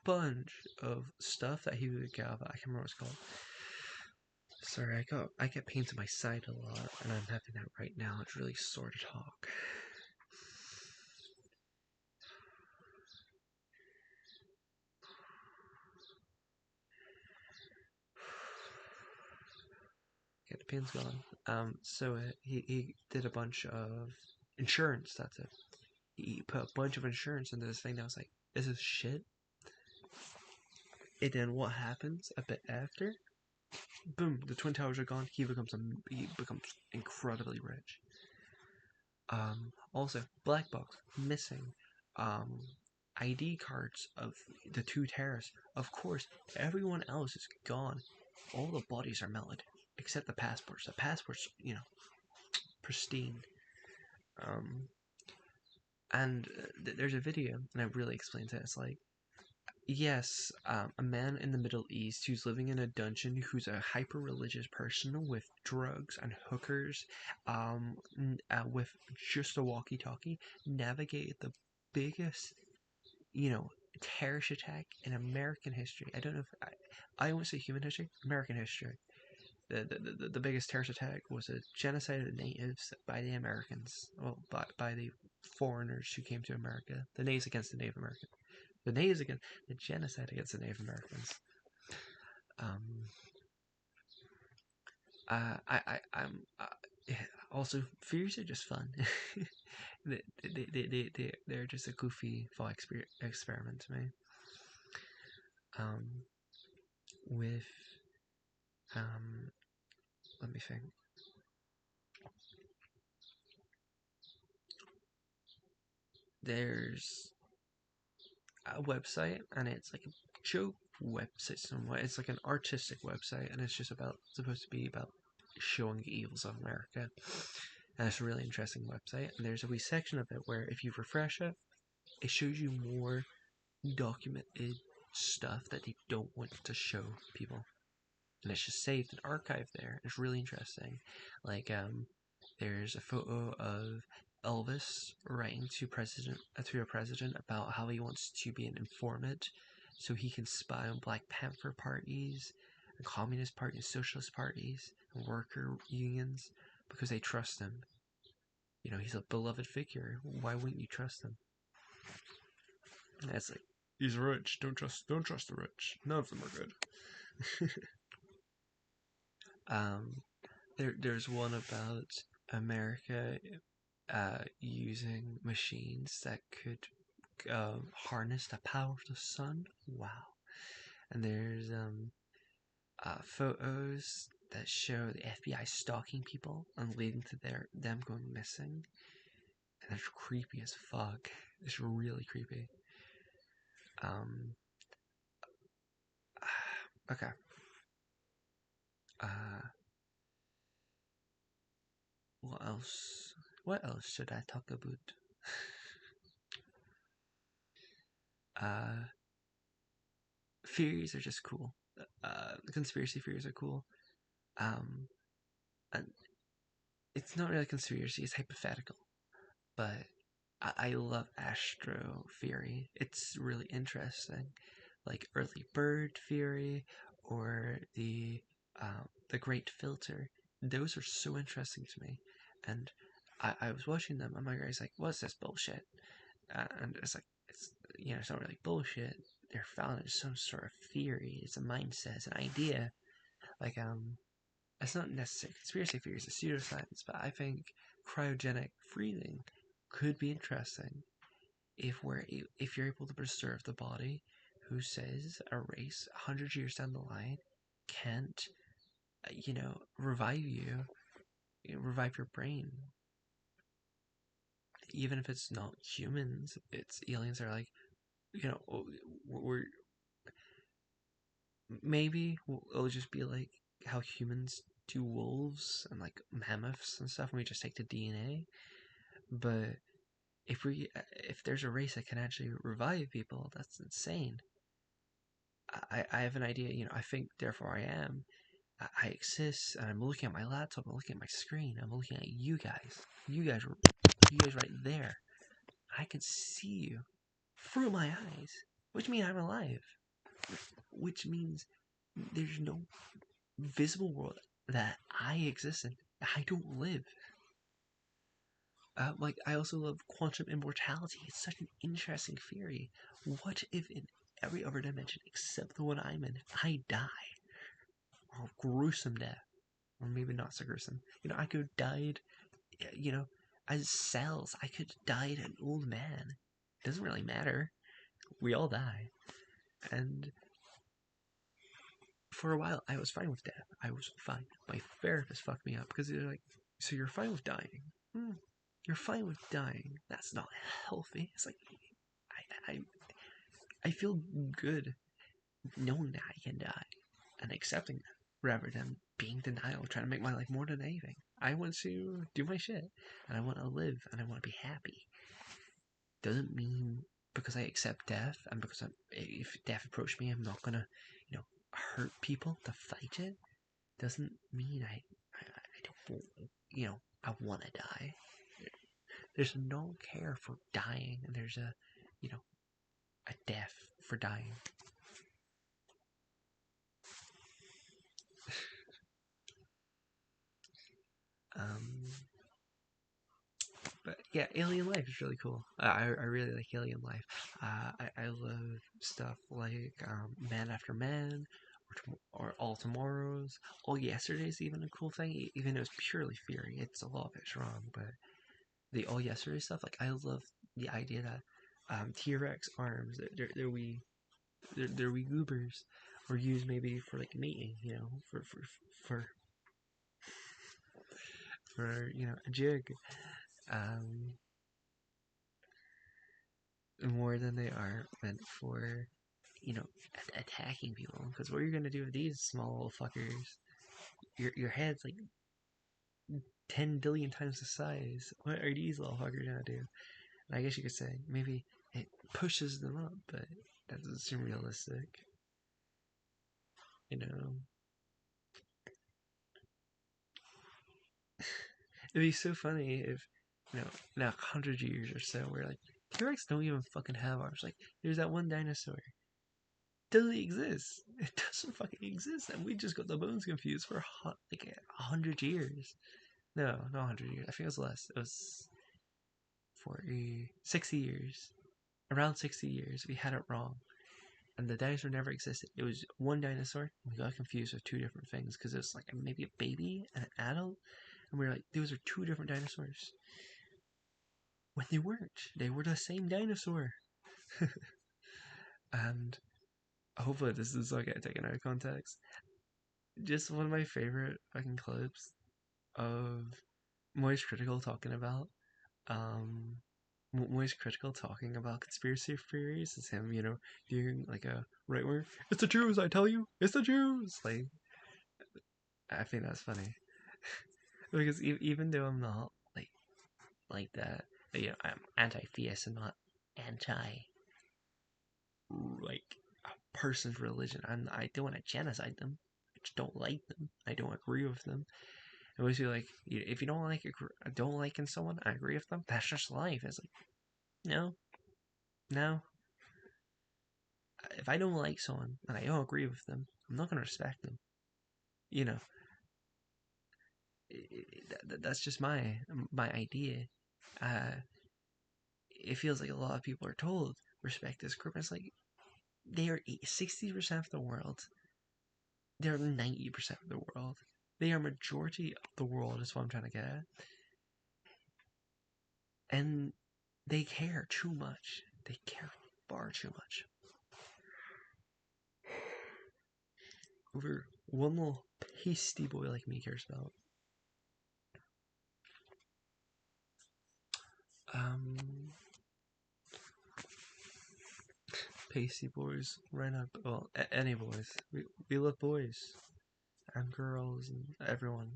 bunch of stuff that he would get. I can't remember what it's called. Sorry, I get pain to my side a lot, and I'm having that right now. It's really sore to talk. Yeah, the pain's gone. So he did a bunch of insurance. That's it. He put a bunch of insurance into this thing. That was like, this is shit. And then what happens a bit after? Boom! The twin towers are gone. He becomes incredibly rich. Also, black box missing. Um, ID cards of the two terrorists. Of course, everyone else is gone. All the bodies are melted except the passports. The passports, pristine. Um, and there's a video, and it really explains it. It's like, yes, a man in the Middle East who's living in a dungeon, who's a hyper religious person with drugs and hookers, with just a walkie talkie, navigated the biggest, terrorist attack in American history. I don't know if I won't say human history, American history. The biggest terrorist attack was a genocide of the natives by the Americans, well, by the foreigners who came to America. The natives against the Native Americans. The natives against the genocide against the Native Americans. Um, I'm also fears are just fun. They're just a goofy fun experiment to me. With let me think. There's a website, and it's like a joke website somewhat. It's like an artistic website, and it's just supposed to be about showing the evils of America. And it's a really interesting website. And there's a wee section of it where if you refresh it, it shows you more documented stuff that they don't want to show people. And it's just saved and archived there. It's really interesting. Like, there's a photo of Elvis writing to a president about how he wants to be an informant so he can spy on Black Panther parties, and Communist parties, Socialist parties, and worker unions because they trust him. He's a beloved figure. Why wouldn't you trust him? And it's like, he's rich. Don't trust the rich. None of them are good. There's one about America using machines that could harness the power of the sun. Wow. And there's photos that show the FBI stalking people and leading to them going missing. And it's creepy as fuck. It's really creepy. Okay. What else? What else should I talk about? Theories are just cool. Conspiracy theories are cool. And it's not really a conspiracy, it's hypothetical. But I love astro theory. It's really interesting. Like early bird theory or the Great Filter. Those are so interesting to me. And I was watching them and my guy's like, what's this bullshit? And it's like, it's not really bullshit. They're founded in some sort of theory. It's a mindset. It's an idea. Like, it's not necessarily conspiracy theories. It's pseudoscience. But I think cryogenic freezing could be interesting if you're able to preserve the body. Who says a race 100 years down the line can't, revive revive your brain? Even if it's not humans, it's aliens are like, you know, we're maybe it'll just be like how humans do wolves and like mammoths and stuff, and we just take the DNA. But if there's a race that can actually revive people, that's insane. I have an idea. I think, therefore I am. I exist, and I'm looking at my laptop. I'm looking at my screen. I'm looking at you guys. You guys right there. I can see you through my eyes, which means I'm alive. Which means there's no visible world that I exist in. I don't live. Like, I also love quantum immortality. It's such an interesting theory. What if in every other dimension except the one I'm in, I die? Or a gruesome death. Or maybe not so gruesome. I could have died, you know, as cells. I could have died an old man. Doesn't really matter. We all die. And for a while, I was fine with death. I was fine. My therapist fucked me up because they're like, so you're fine with dying? You're fine with dying. That's not healthy. It's like, I feel good knowing that I can die and accepting that rather than being denial, trying to make my life more than anything. I want to do my shit and I want to live and I want to be happy. Doesn't mean because I accept death and because if death approached me, I'm not gonna, hurt people to fight it. Doesn't mean I don't, I want to die. There's no care for dying, and there's a death for dying. But yeah, alien life is really cool. I really like alien life. I love stuff like Man After Man, or All Tomorrows. All Yesterday's even a cool thing, even though it's purely theory. It's a lot of it's wrong, but the All Yesterday stuff, like I love the idea that T-Rex arms, they're wee goobers, or used maybe for like mating, for a jig. Um, more than they are meant for, attacking people. Because what are you gonna do with these small little fuckers? Your head's like 10 billion times the size. What are these little fuckers gonna do? And I guess you could say maybe it pushes them up, but that doesn't seem realistic. You know, it'd be so funny if, in 100 years or so, we're like, T-Rex don't even fucking have arms. Like, there's that one dinosaur. Doesn't exist. It doesn't fucking exist, and we just got the bones confused for like 100 years. No, not 100 years. I think it was less. It was 40, 60 years. Around 60 years, we had it wrong, and the dinosaur never existed. It was one dinosaur. And we got confused with two different things because it was like maybe a baby and an adult, and we were like, those are two different dinosaurs. When they weren't, they were the same dinosaur. And hopefully this is not getting taken out of context. Just one of my favorite fucking clips of Moist Critical talking about Moist Critical talking about conspiracy theories is him, being like a right winger. It's the Jews, I tell you, it's the Jews. Like, I think that's funny because even though I'm not like that, I'm anti-theist and not anti like a person's religion. I don't want to genocide them. I just don't like them. I don't agree with them. It was like, if you don't like in someone, I agree with them. That's just life. It's like, no, no. If I don't like someone and I don't agree with them, I'm not gonna respect them. You know, that's just my idea. Uh, it feels like a lot of people are told respect this group. It's like they are 60% of the world. They're 90% of the world. They are majority of the world. Is what I'm trying to get at. And they care too much. They care far too much over one little pasty boy like me cares about. Um, pasty boys. Right up. Well, any boys. We love boys and girls and everyone.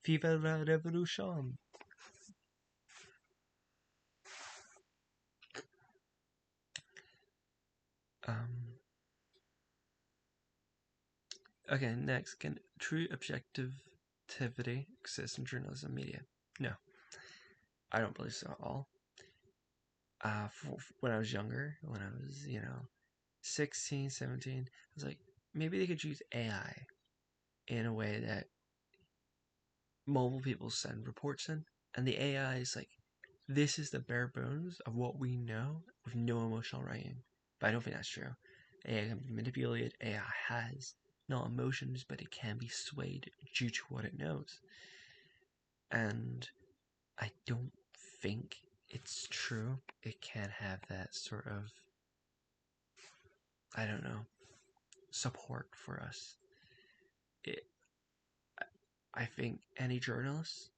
Viva la revolution! Um. Okay, next. Can true objectivity exist in journalism and media? No, I don't believe so at all. When I was younger, when I was, 16, 17, I was like, maybe they could use AI in a way that mobile people send reports in, and the AI is like, this is the bare bones of what we know with no emotional writing. But I don't think that's true. AI can be manipulated. AI has not emotions, but it can be swayed due to what it knows. And I don't think it's true. It can have that sort of, I don't know, support for us. It, I think any journalist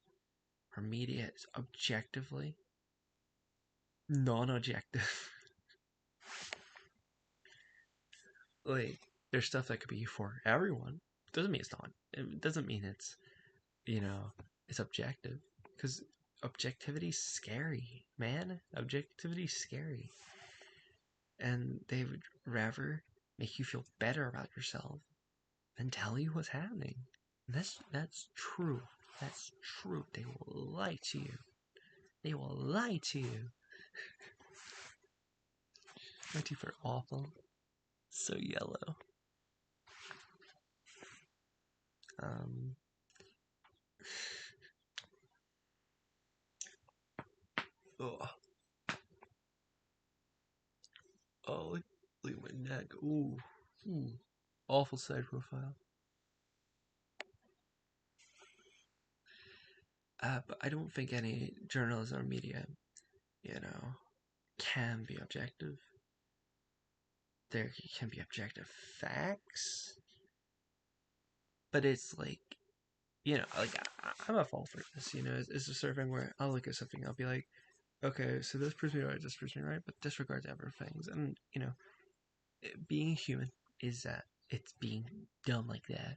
or media is objectively non-objective. Like, there's stuff that could be for everyone. Doesn't mean it's not. It doesn't mean it's, you know, it's objective. Because objectivity's scary, man. Objectivity's scary. And they would rather make you feel better about yourself than tell you what's happening. And that's true. That's true. They will lie to you. They will lie to you. My teeth are awful. So yellow. Um, oh, oh, look at my neck. Ooh, awful side profile. But I don't think any journalism or media, can be objective. There can be objective facts, but it's like, like I'm a fall for this. It's a sort of thing where I'll look at something, I'll be like, okay, so this proves me right, this proves me right, but disregards other things, and being human is that it's being dumb like that,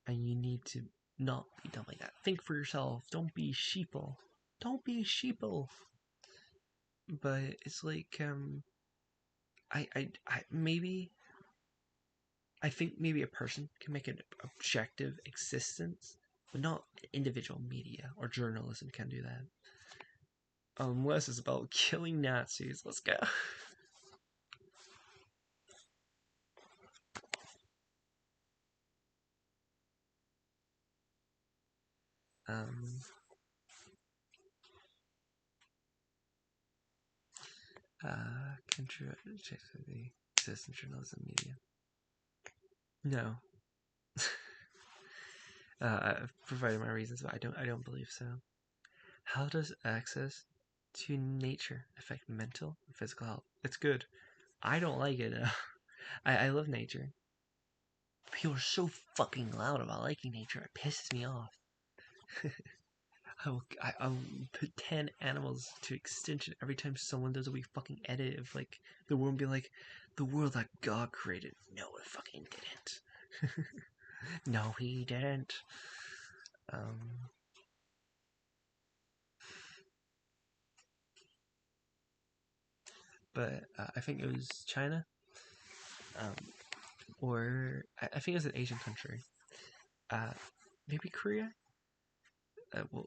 and you need to not be dumb like that. Think for yourself. Don't be sheeple. Don't be sheeple. But it's like maybe I think maybe a person can make an objective existence, but not individual media or journalism can do that. Unless it's about killing Nazis. Let's go. Um, Control the existence journalism media. No. I've provided my reasons, but I don't believe so. How does access to nature affect mental and physical health? It's good. I don't like it. I love nature. People are so fucking loud about liking nature. It pisses me off. I'll put 10 animals to extinction every time someone does a wee fucking edit of like the world be like the world that God created. No, it fucking didn't. No, he didn't. But I think it was China, or I think it was an Asian country. Maybe Korea.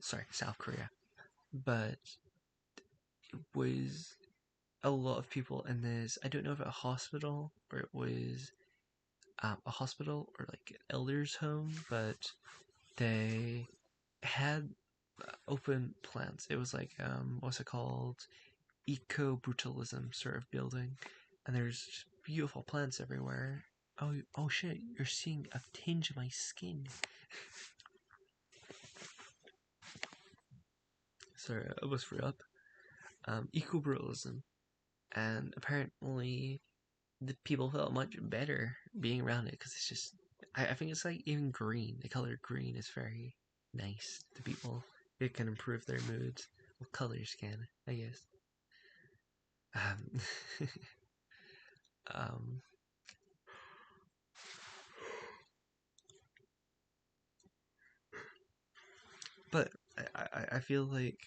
Sorry, South Korea. But it was a lot of people in this. I don't know if it was a hospital or it was a hospital or like an elders' home, but they had open plants. It was like what's it called? Eco brutalism sort of building, and there's just beautiful plants everywhere. Oh shit! You're seeing a tinge of my skin. Sorry, I almost threw up. Eco brutalism, and apparently the people felt much better being around it because it's just. I think it's like even green. The color green is very nice to people. It can improve their moods. Well, colors can, I guess. Um, Um, but I feel like,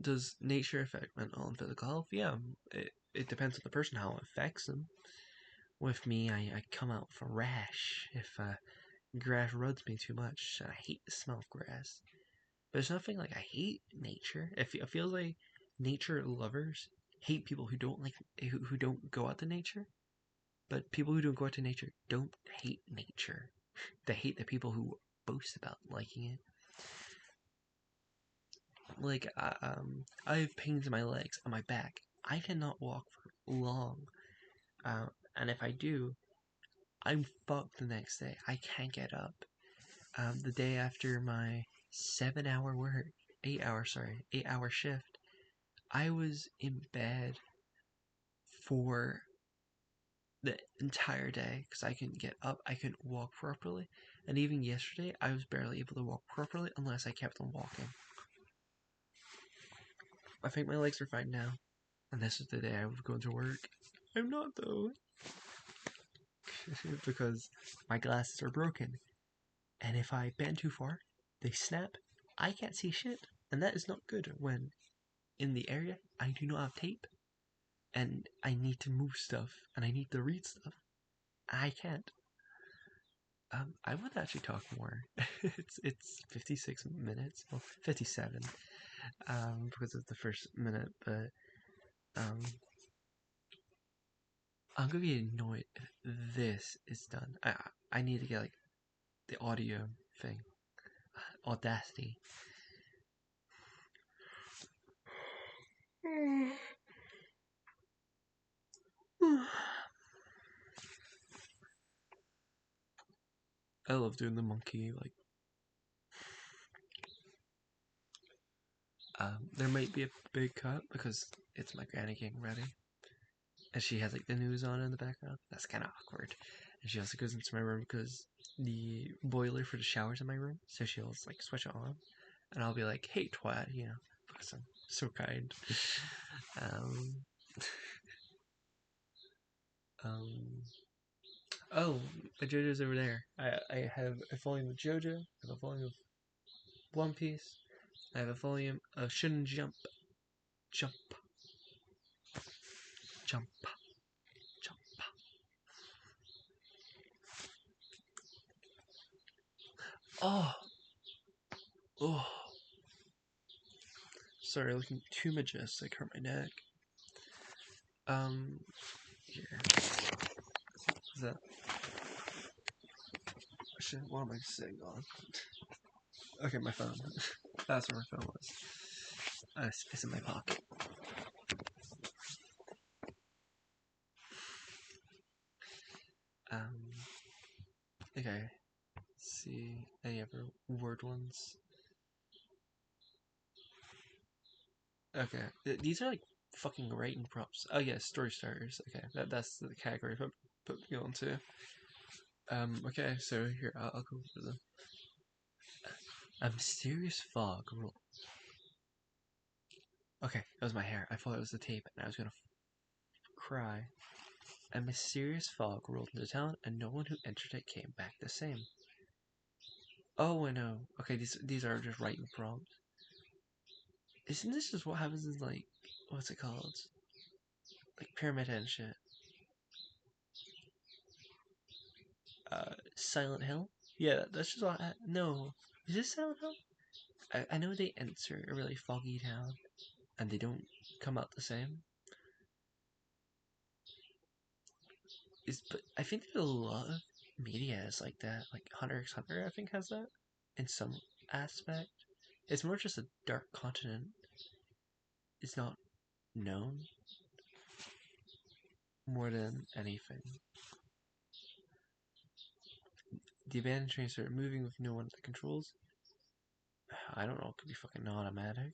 does nature affect mental and physical health? Yeah, it depends on the person how it affects them. With me, I come out with a rash if grass rubs me too much, and I hate the smell of grass. But there's nothing like I hate nature. It feels like nature lovers hate people who don't like who don't go out to nature. But people who don't go out to nature don't hate nature. They hate the people who boast about liking it. Like I have pains in my legs, on my back. I cannot walk for long, and if I do, I'm fucked the next day. I can't get up. The day after my 7 hour work, 8 hour shift, I was in bed for the entire day because I couldn't get up. I couldn't walk properly. And even yesterday, I was barely able to walk properly unless I kept on walking. I think my legs are fine now. And this is the day I was going to work. I'm not though. Because my glasses are broken. And if I bend too far, they snap. I can't see shit. And that is not good when in the area I do not have tape. And I need to move stuff. And I need to read stuff. I can't. I would actually talk more. it's 56 minutes, well 57, because of the first minute, but I'm gonna be annoyed if this is done. I need to get like the audio thing, Audacity. I love doing the monkey. Like, there might be a big cut because it's my granny getting ready, and she has like the news on in the background. That's kind of awkward. And she also goes into my room because the boiler for the shower's in my room, so she'll like switch it on, and I'll be like, "Hey, twat," because I'm so kind. um, um, oh, my JoJo's over there. I have a volume of JoJo. I have a volume of One Piece. I have a volume of Shonen Jump, Jump, Jump, Jump. Oh, oh. Sorry, looking too majestic. Hurt my neck. Here. Is that? Shit, what am I saying on? Okay, my phone. That's where my phone was. It's in my pocket. Um, okay. Let's see any other word ones. Okay, these are like fucking writing prompts. Oh yeah, story starters. Okay, that's the category put me on to. Okay, so here I'll go for them. A mysterious fog rolled. Okay, that was my hair. I thought it was the tape, and I was gonna cry. A mysterious fog rolled into town, and no one who entered it came back the same. Oh, I know. Okay, these are just writing prompts. Isn't this just what happens in like what's it called? Like Pyramid Head and shit. Silent Hill? Yeah, that's just what no. Is this Silent Hill? I know they enter a really foggy town and they don't come out the same. But I think there's a lot of media is like that. Like Hunter x Hunter I think has that in some aspect. It's more just a dark continent. It's not known more than anything. The abandoned train started moving with no one at the controls. I don't know, it could be fucking automatic.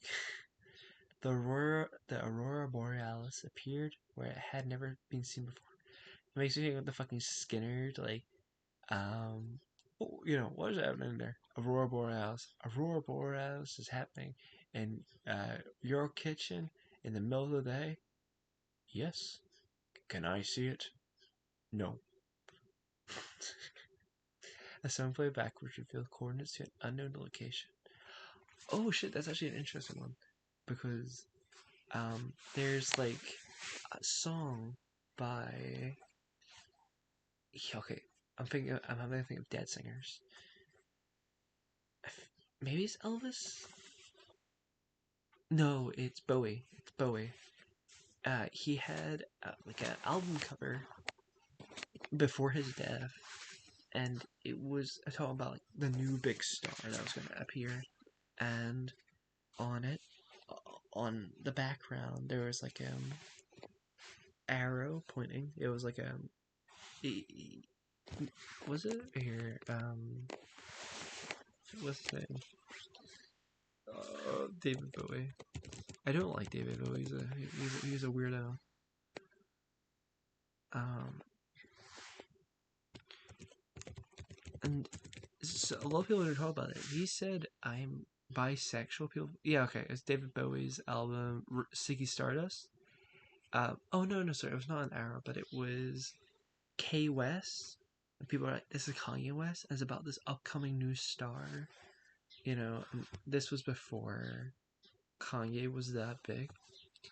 The Aurora Borealis appeared where it had never been seen before. It makes me think of the fucking Skinner, like, what is happening there? Aurora Borealis. Aurora Borealis is happening in your kitchen in the middle of the day. Yes. Can I see it? No. A song played backwards revealed coordinates to an unknown location. Oh shit, that's actually an interesting one. Because there's like a song by okay, I'm having to think of dead singers. Maybe it's Elvis? No, it's Bowie. It's Bowie. He had like an album cover before his death, and it was talking about like the new big star that was going to appear, and on it, on the background, there was like arrow pointing. It was like was it here? What's his name? David Bowie. I don't like David Bowie. He's a weirdo. And so a lot of people don't talk about it. He said, "I'm bisexual." People, yeah, okay. It's David Bowie's album, Ziggy Stardust. Oh no, sorry, it was not an arrow, but it was K West. And people are like, "This is Kanye West." And it's about this upcoming new star. You know, and this was before Kanye was that big.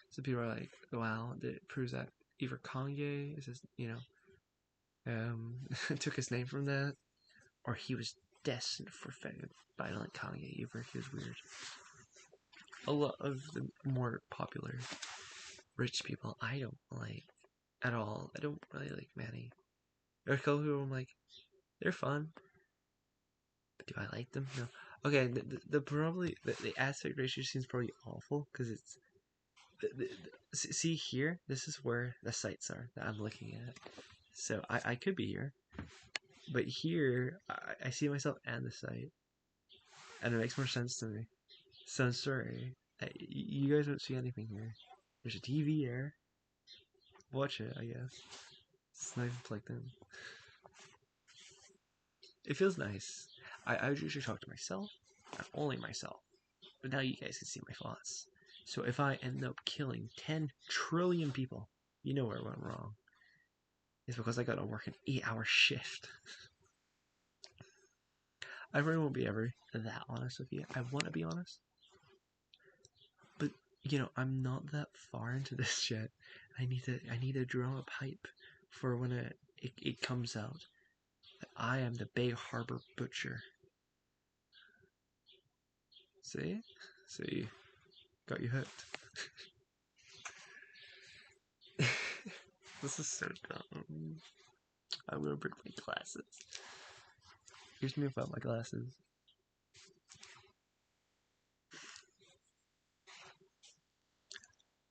So people are like, "Wow, it proves that either Kanye is, took his name from that, or he was destined for fame by like Kanye. Either he was weird." A lot of the more popular rich people I don't like at all. I don't really like many. There are a couple people I'm like, they're fun, but do I like them? No. Okay, the aspect ratio seems probably awful because it's see here. This is where the sites are that I'm looking at. So I could be here, but here I see myself and the site, and it makes more sense to me. So I'm sorry. You guys don't see anything here. There's a TV there. Watch it, I guess. It's not even plugged in. It feels nice. I would usually talk to myself, and only myself. But now you guys can see my thoughts. So if I end up killing 10 trillion people, you know where I went wrong. It's because I gotta work an 8-hour shift. I really won't be ever that honest with you. I want to be honest. But, I'm not that far into this yet. I need to draw a pipe for when it comes out. I am the Bay Harbor Butcher. See? See? Got you hooked. This is so dumb. I'm gonna bring my glasses. Here's me without my glasses.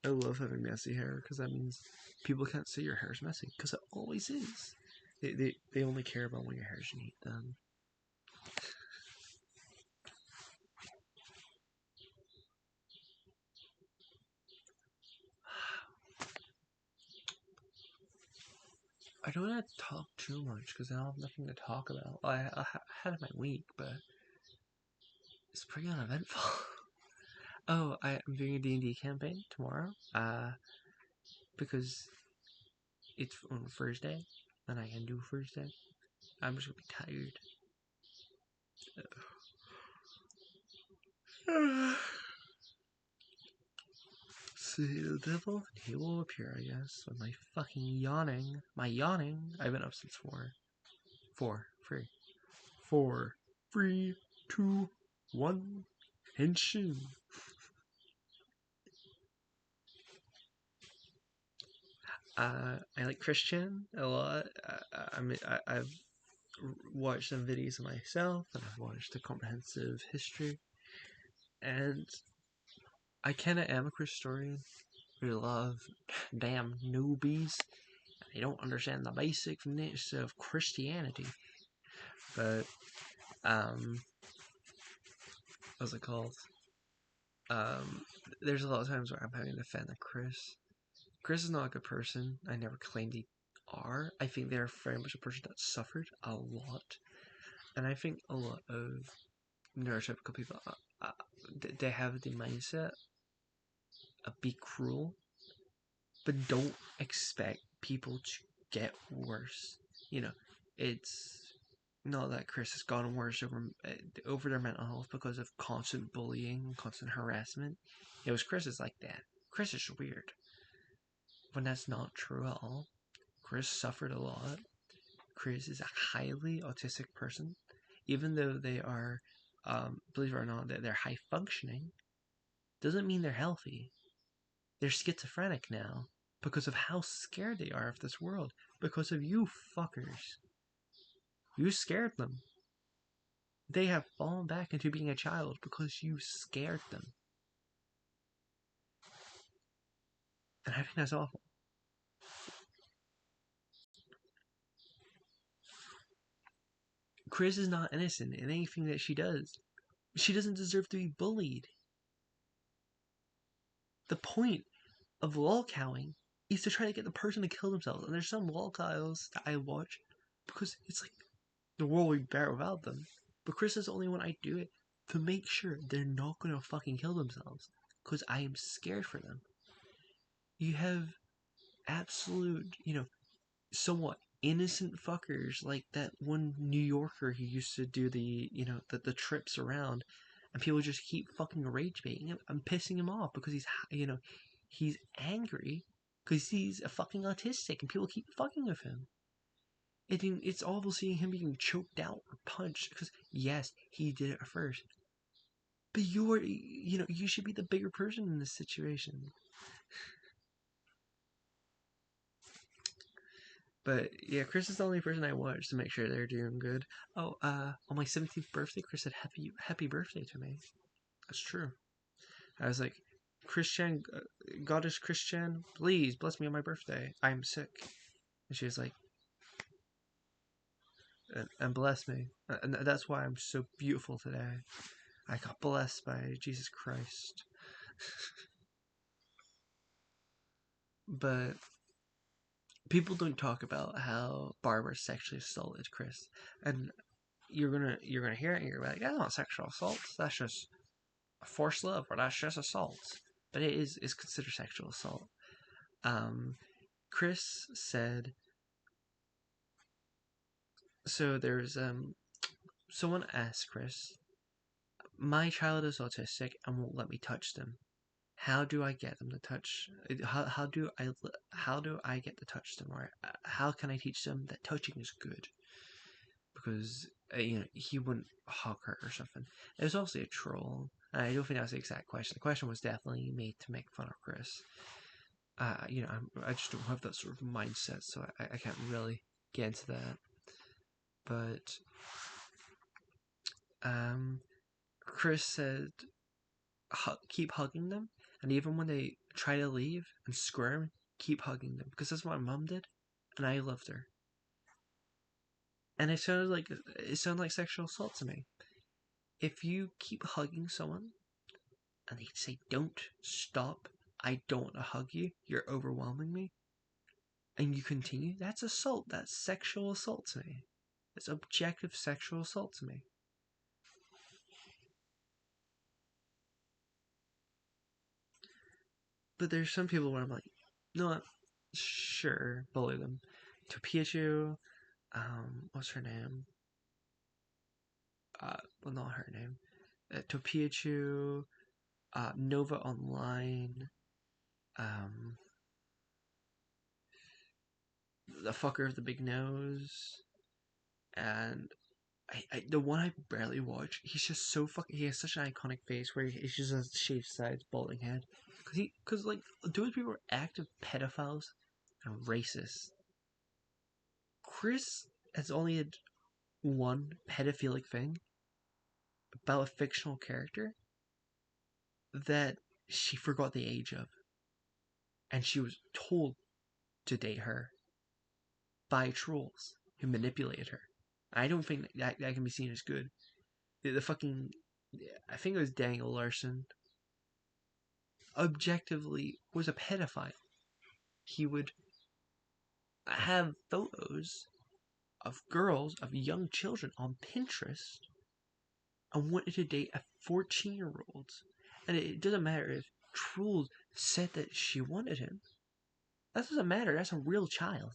I love having messy hair because that means people can't say your hair's messy because it always is. They only care about when your hair's neat then. I don't want to talk too much because I don't have nothing to talk about. I had my week, but it's pretty uneventful. Oh, I'm doing a D&D campaign tomorrow. Because it's on Thursday, and I can do Thursday. I'm just gonna be tired. See the devil, he will appear, I guess, with my fucking yawning. My yawning. I've been up since 4. 4. 3. 4. 3, 2, 1. Henshin. I like Christian a lot. I've watched some videos of myself, and I've watched a comprehensive history, and I kinda am a Christorian. We love damn newbies. They don't understand the basicness of Christianity. But, what's it called? There's a lot of times where I'm having to defend Chris. Chris is not a good person. I never claimed he are. I think they're very much a person that suffered a lot. And I think a lot of neurotypical people, they have the mindset of be cruel, but don't expect people to get worse. You know, it's not that Chris has gotten worse over their mental health because of constant bullying, constant harassment. It was Chris is like that. Chris is weird. When that's not true at all. Chris suffered a lot. Chris is a highly autistic person. Even though they are, believe it or not, that they're high functioning, doesn't mean they're healthy. They're schizophrenic now because of how scared they are of this world. Because of you fuckers. You scared them. They have fallen back into being a child because you scared them. And I think that's awful. Chris is not innocent in anything that she does. She doesn't deserve to be bullied. The point of lolcowing is to try to get the person to kill themselves. And there's some lolcows that I watch because it's like the world would be better without them. But Chris is the only one I do it to make sure they're not gonna fucking kill themselves. Because I am scared for them. You have absolute, somewhat innocent fuckers like that one New Yorker who used to do the trips around, and people just keep fucking rage baiting him. I'm pissing him off because he's angry because he's a fucking autistic and people keep fucking with him. It's awful seeing him being choked out or punched because yes, he did it first, but you should be the bigger person in this situation. But yeah, Chris is the only person I watch to make sure they're doing good. Oh, on my 17th birthday, Chris said happy birthday to me. That's true. I was like, Christian, Goddess Christian, please bless me on my birthday. I'm sick. And she was like, and bless me. And that's why I'm so beautiful today. I got blessed by Jesus Christ. But people don't talk about how Barbara sexually assaulted Chris, and you're gonna hear it and you're like, that's not sexual assault. That's just forced love, or that's just assault. But it is considered sexual assault. Chris said. So there's someone asked Chris, my child is autistic and won't let me touch them. How do I get them to touch? How do I get to touch them, or how can I teach them that touching is good? Because he wouldn't hug her or something. It was obviously a troll. I don't think that was the exact question. The question was definitely made to make fun of Chris. I just don't have that sort of mindset, so I can't really get into that. But Chris said, keep hugging them, and even when they try to leave and squirm, keep hugging them, because that's what my mom did, and I loved her. And it sounded like sexual assault to me. If you keep hugging someone, and they say, don't stop, I don't want to hug you, you're overwhelming me, and you continue, that's assault. That's sexual assault to me. It's objective sexual assault to me. But there's some people where I'm like, no, sure, bully them. To Piachu, what's her name? Well, not her name. To Piachu, Nova Online, the fucker of the big nose, and the one I barely watch. He's just so fucking. He has such an iconic face where he's just a shaved sides, balding head. Because like those people are active pedophiles and racists. Chris has only had one pedophilic thing about a fictional character that she forgot the age of, and she was told to date her by trolls who manipulated her. I don't think that can be seen as good. The fucking, I think it was Daniel Larson, objectively was a pedophile. He would have photos of girls, of young children on Pinterest, and wanted to date a 14-year-old. And it doesn't matter if trolls said that she wanted him. That doesn't matter. That's a real child.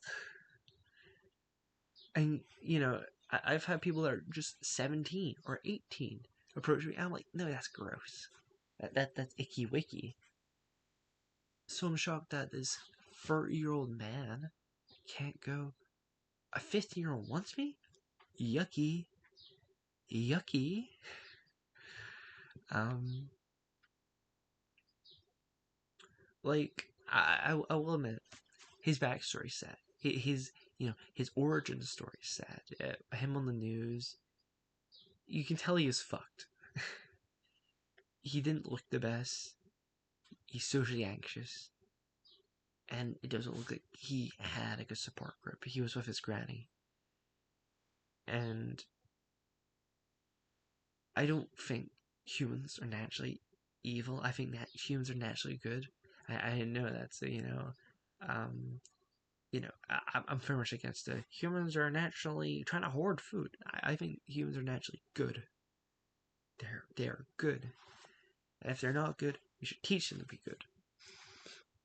And, you know, I've had people that are just 17 or 18 approach me. I'm like, no, that's gross. That's icky wicky. So I'm shocked that this 30-year-old man can't go. A 15-year-old wants me? Yucky. Yucky. Um, like, I will admit, his backstory's sad. His, his origin story's sad. Him on the news, you can tell he is fucked. He didn't look the best. He's socially anxious. And it doesn't look like he had a good support group. He was with his granny. And I don't think humans are naturally evil. I think that humans are naturally good. I know that's um, I'm very much against it. Humans are naturally trying to hoard food. I think humans are naturally good. They are good. And if they're not good, we should teach them to be good.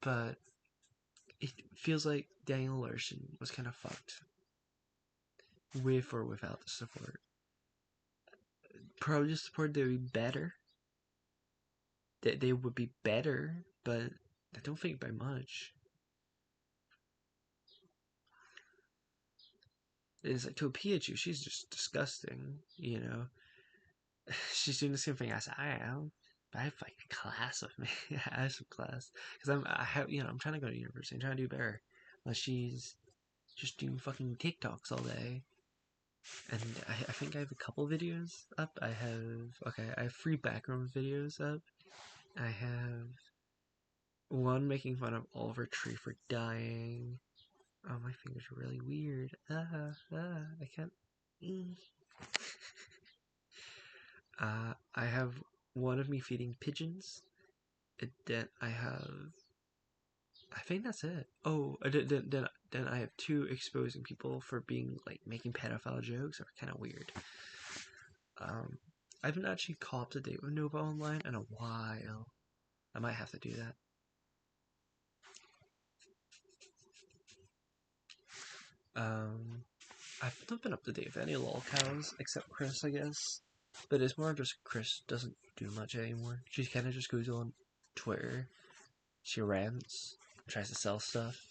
But it feels like Daniel Larson was kind of fucked, with or without the support. Probably the support they would be better. That they would be better, but I don't think by much. It's like to a Piachu, she's just disgusting. She's doing the same thing as I am. But I have like class with me. I have some class because I'm trying to go to university. I'm trying to do better. But she's just doing fucking TikToks all day. And I think I have a couple videos up. I have 3 background videos up. I have one making fun of Oliver Tree for dying. Oh, my fingers are really weird. I can't. I have one of me feeding pigeons. Then I have. I think that's it. Oh, then I have 2 exposing people for being like making pedophile jokes. Are kind of weird. Um, I haven't actually caught up to date with Nova Online in a while. I might have to do that. I've not been up to date with any lolcows except Chris, I guess. But it's more just Chris doesn't do much anymore. She kind of just goes on Twitter. She rants, tries to sell stuff.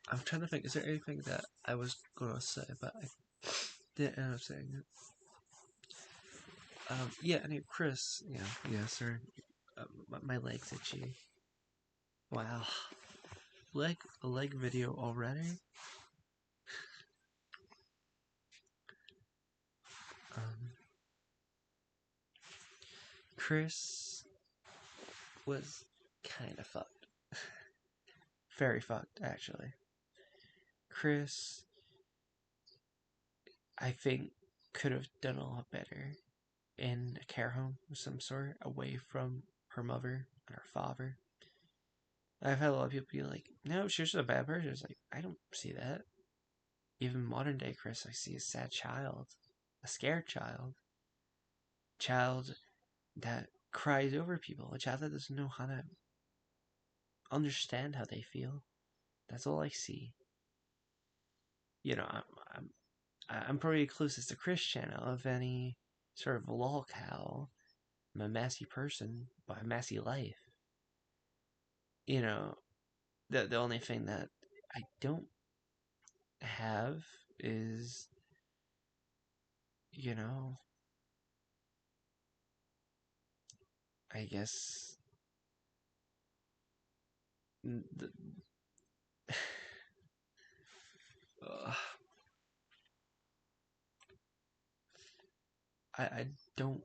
I'm trying to think, is there anything that I was gonna say, but I didn't end up saying it? Yeah, anyway, Chris, yeah, sir. My leg's itchy. Wow. A leg video already? Um, Chris was kind of fucked. Very fucked, actually. Chris, I think, could have done a lot better in a care home of some sort, away from her mother and her father. I've had a lot of people be like, no, she's just a bad person. It's like, I don't see that. Even modern day Chris, I see a sad child, a scared child that cries over people, a child that doesn't know how to understand how they feel. That's all I see. I'm I'm probably closest to Chris channel of any sort of lolcow. I'm a messy person, but a messy life. You know, the only thing that I don't have is, you know, I guess the, uh, I don't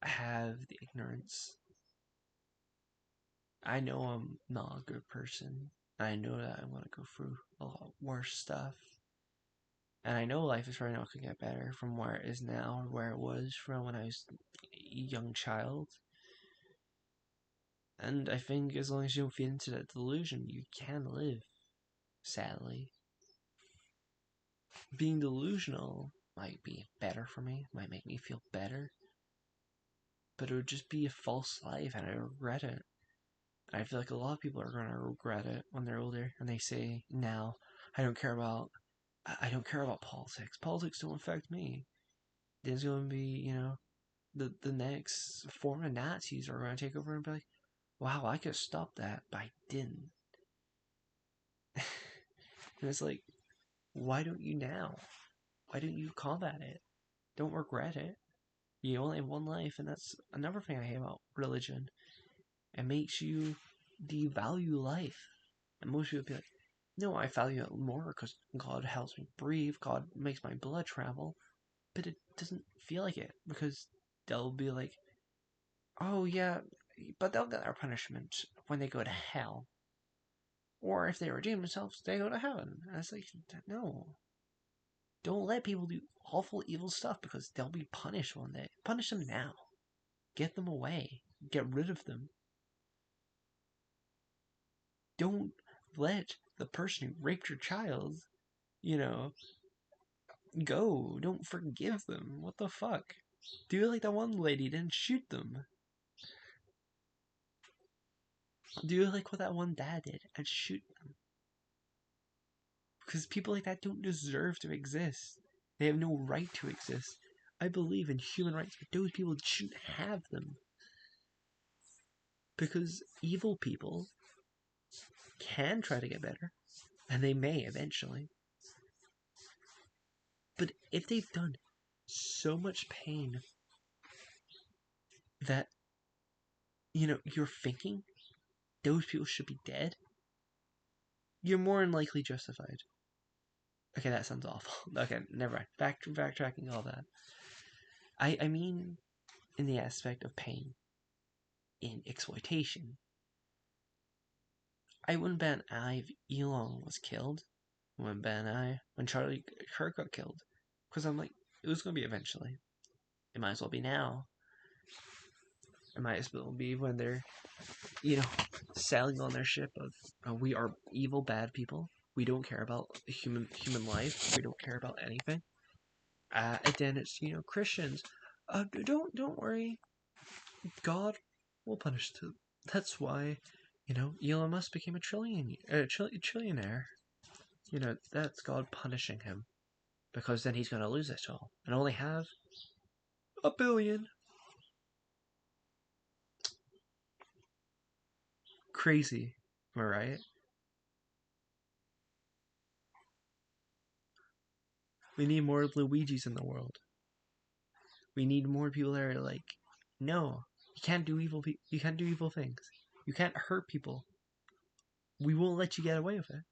have the ignorance. I know I'm not a good person. I know that I want to go through a lot worse stuff. And I know life is probably not going to get better from where it is now or where it was from when I was a young child. And I think as long as you don't feed into that delusion, you can live, sadly. Being delusional might be better for me, might make me feel better. but it would just be a false life, and I regret it. And I feel like a lot of people are gonna regret it when they're older, and they say now, I don't care about, I don't care about politics. Politics don't affect me. There's gonna be, the next form of Nazis are gonna take over and be like, wow, I could stop that, but I didn't. And it's like, why don't you now? Why don't you combat it? Don't regret it. You only have one life, and that's another thing I hate about religion. It makes you devalue life. And most people be like, no, I value it more because God helps me breathe, God makes my blood travel. But it doesn't feel like it because they'll be like, oh yeah, but they'll get their punishment when they go to hell. Or if they redeem themselves, they go to heaven. And it's like, no. Don't let people do awful, evil stuff because they'll be punished one day. Punish them now. Get them away. Get rid of them. Don't let the person who raped your child, go. Don't forgive them. What the fuck? Do like that one lady didn't shoot them. Do like what that one dad did and shoot them. Because people like that don't deserve to exist. They have no right to exist. I believe in human rights, but those people shouldn't have them. Because evil people can try to get better, and they may eventually. But if they've done so much pain that, you're thinking those people should be dead, you're more than likely justified. Okay, that sounds awful. Okay, never mind. Backtracking all that. I mean, in the aspect of pain, in exploitation. I wouldn't bet an eye if Elon was killed. I wouldn't bet an eye when Charlie Kirk got killed. Because I'm like, it was going to be eventually. It might as well be now. It might as well be when they're, sailing on their ship of we are evil, bad people. We don't care about human life. We don't care about anything. And then it's Christians. Don't worry. God will punish them. That's why, Elon Musk became a trillionaire. That's God punishing him because then he's going to lose it all and only have $1 billion. Crazy, am I right? We need more Luigi's in the world. We need more people that are like, no, you can't do evil. You can't do evil things. You can't hurt people. We won't let you get away with it.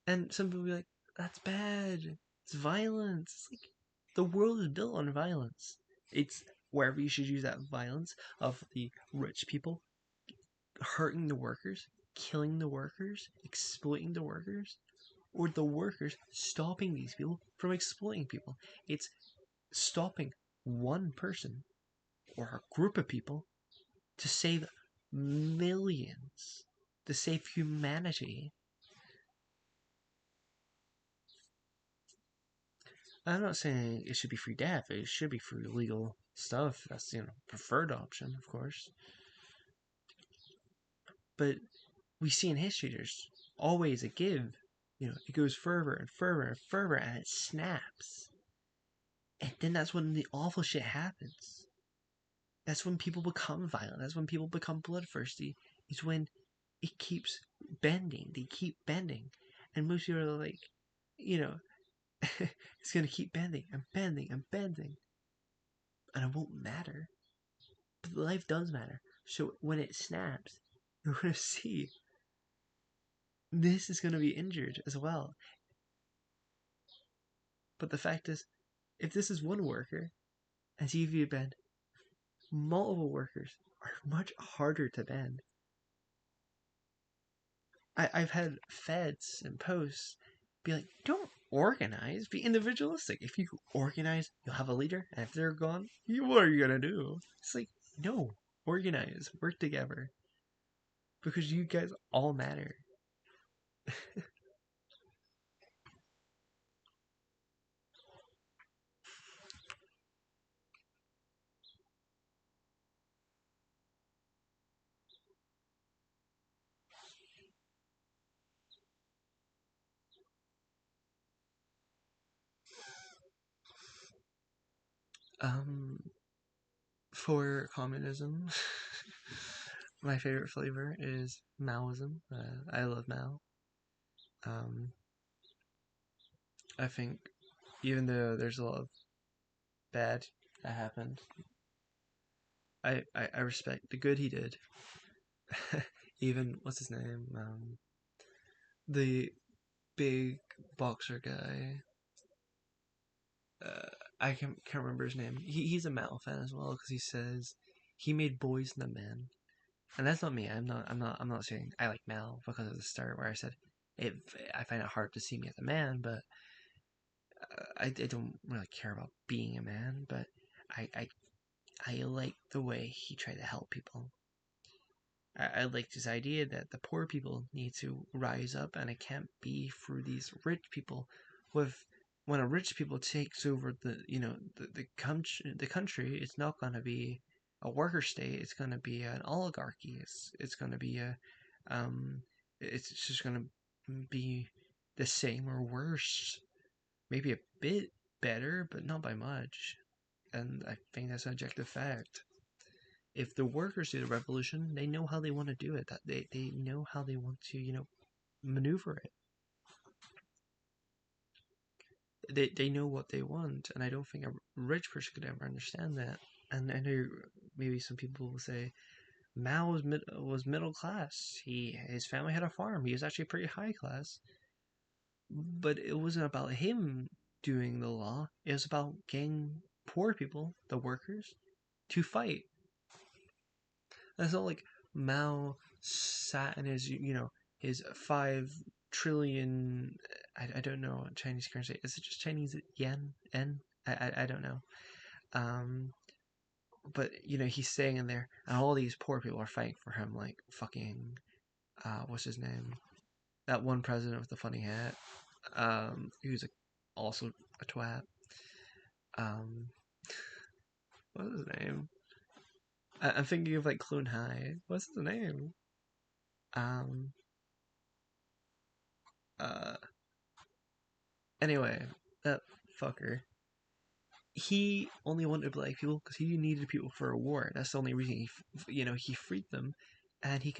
And some people be like, that's bad. It's violence. It's like the world is built on violence. It's wherever you should use that violence of the rich people hurting the workers, killing the workers, exploiting the workers, or the workers stopping these people from exploiting people. It's stopping one person or a group of people to save millions, to save humanity. I'm not saying it should be free death. It should be free legal stuff. That's preferred option, of course. But we see in history there's always a give. It goes further and further and further, and it snaps. And then that's when the awful shit happens. That's when people become violent. That's when people become bloodthirsty. It's when it keeps bending. They keep bending. And most people are like, it's going to keep bending and bending and bending. And it won't matter. But life does matter. So when it snaps, you're going to see this is going to be injured as well. But the fact is, if this is one worker, as easy to bend, multiple workers are much harder to bend. I've had feds and posts be like, don't organize, be individualistic. If you organize, you'll have a leader, and if they're gone, what are you gonna do? It's like, no, organize, work together. Because you guys all matter. For communism, my favorite flavor is Maoism. I love Mao. Um, I think even though there's a lot of bad that happened, I respect the good he did. Even what's his name? The big boxer guy. I can't remember his name. He's a Mao fan as well because he says he made boys and the men, and that's not me. I'm not saying I like Mao because of the start where I said it. I find it hard to see me as a man, but I don't really care about being a man. But I I I like the way he tried to help people. I like this idea that the poor people need to rise up, and it can't be through these rich people. With when a rich people takes over the country, it's not going to be a worker state. It's going to be an oligarchy. It's going to be um, it's just going to be the same or worse, maybe a bit better, but not by much. And I think that's an objective fact. If the workers do the revolution, they know how they want to do it. That they know how they want to, maneuver it. They know what they want, and I don't think a rich person could ever understand that. And I know maybe some people will say Mao was middle class. His family had a farm. He was actually pretty high class, but it wasn't about him doing the law. It was about getting poor people, the workers, to fight. And it's not like Mao sat in his 5 trillion. I don't know Chinese currency. Is it just Chinese yen? N? I don't know. Um, but he's staying in there, and all these poor people are fighting for him, like fucking what's his name? That one president with the funny hat. Who's also a twat. Um, what's his name? I'm thinking of like Clune High. What's his name? Um, uh, Anyway, that fucker. He only wanted black people because he needed people for a war. That's the only reason he freed them, and he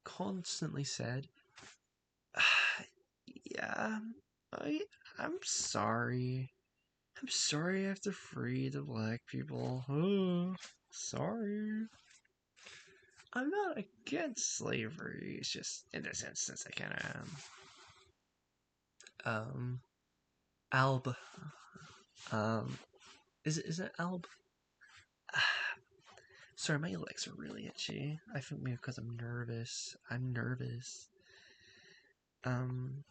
constantly said, "Yeah, I I'm sorry. I'm sorry I have to free the black people. Oh, sorry. I'm not against slavery. It's just in this instance I kind of am." Alb. Um, is it Alb? Sorry, my legs are really itchy. I think maybe because I'm nervous. I'm nervous. Um,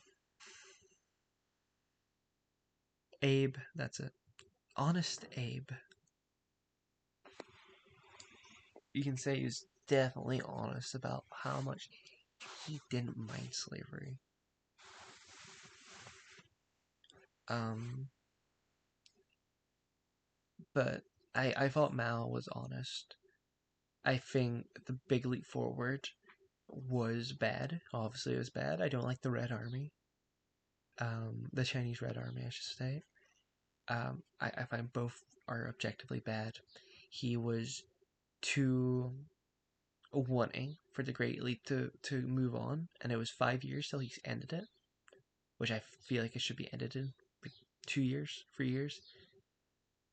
Abe, that's it. Honest Abe. You can say he's definitely honest about how much he didn't mind slavery. But I thought Mao was honest. I think the Big Leap Forward was bad. Obviously, it was bad. I don't like the Red Army. The Chinese Red Army, I should say. I find both are objectively bad. He was too wanting for the Great Leap to move on, and it was 5 years till he ended it, which I feel like it should be ended in like 2 years, 3 years.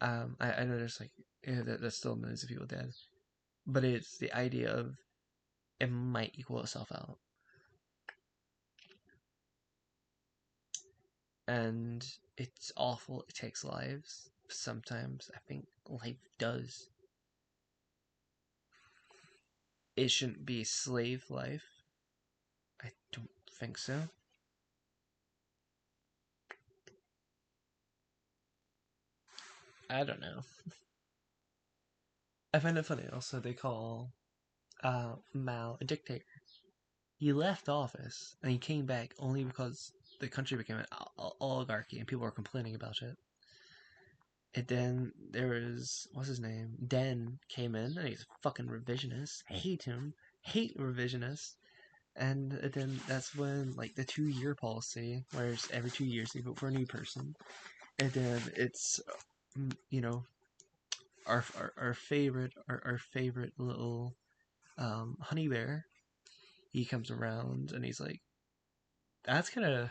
I know there's like that's still millions of people dead, but it's the idea of it might equal itself out, and it's awful. It takes lives. Sometimes I think life does. It shouldn't be slave life. I don't think so. I don't know. I find it funny also they call Mao a dictator. He left office and he came back only because the country became an oligarchy and people were complaining about it. And then there was, what's his name? Den came in and he's a fucking revisionist. I hate him. Hate revisionists. And then that's when, like, the 2 year policy, where it's every 2 years you vote for a new person. And then it's you know, our favorite our favorite little honey bear, he comes around and he's like, that's kind of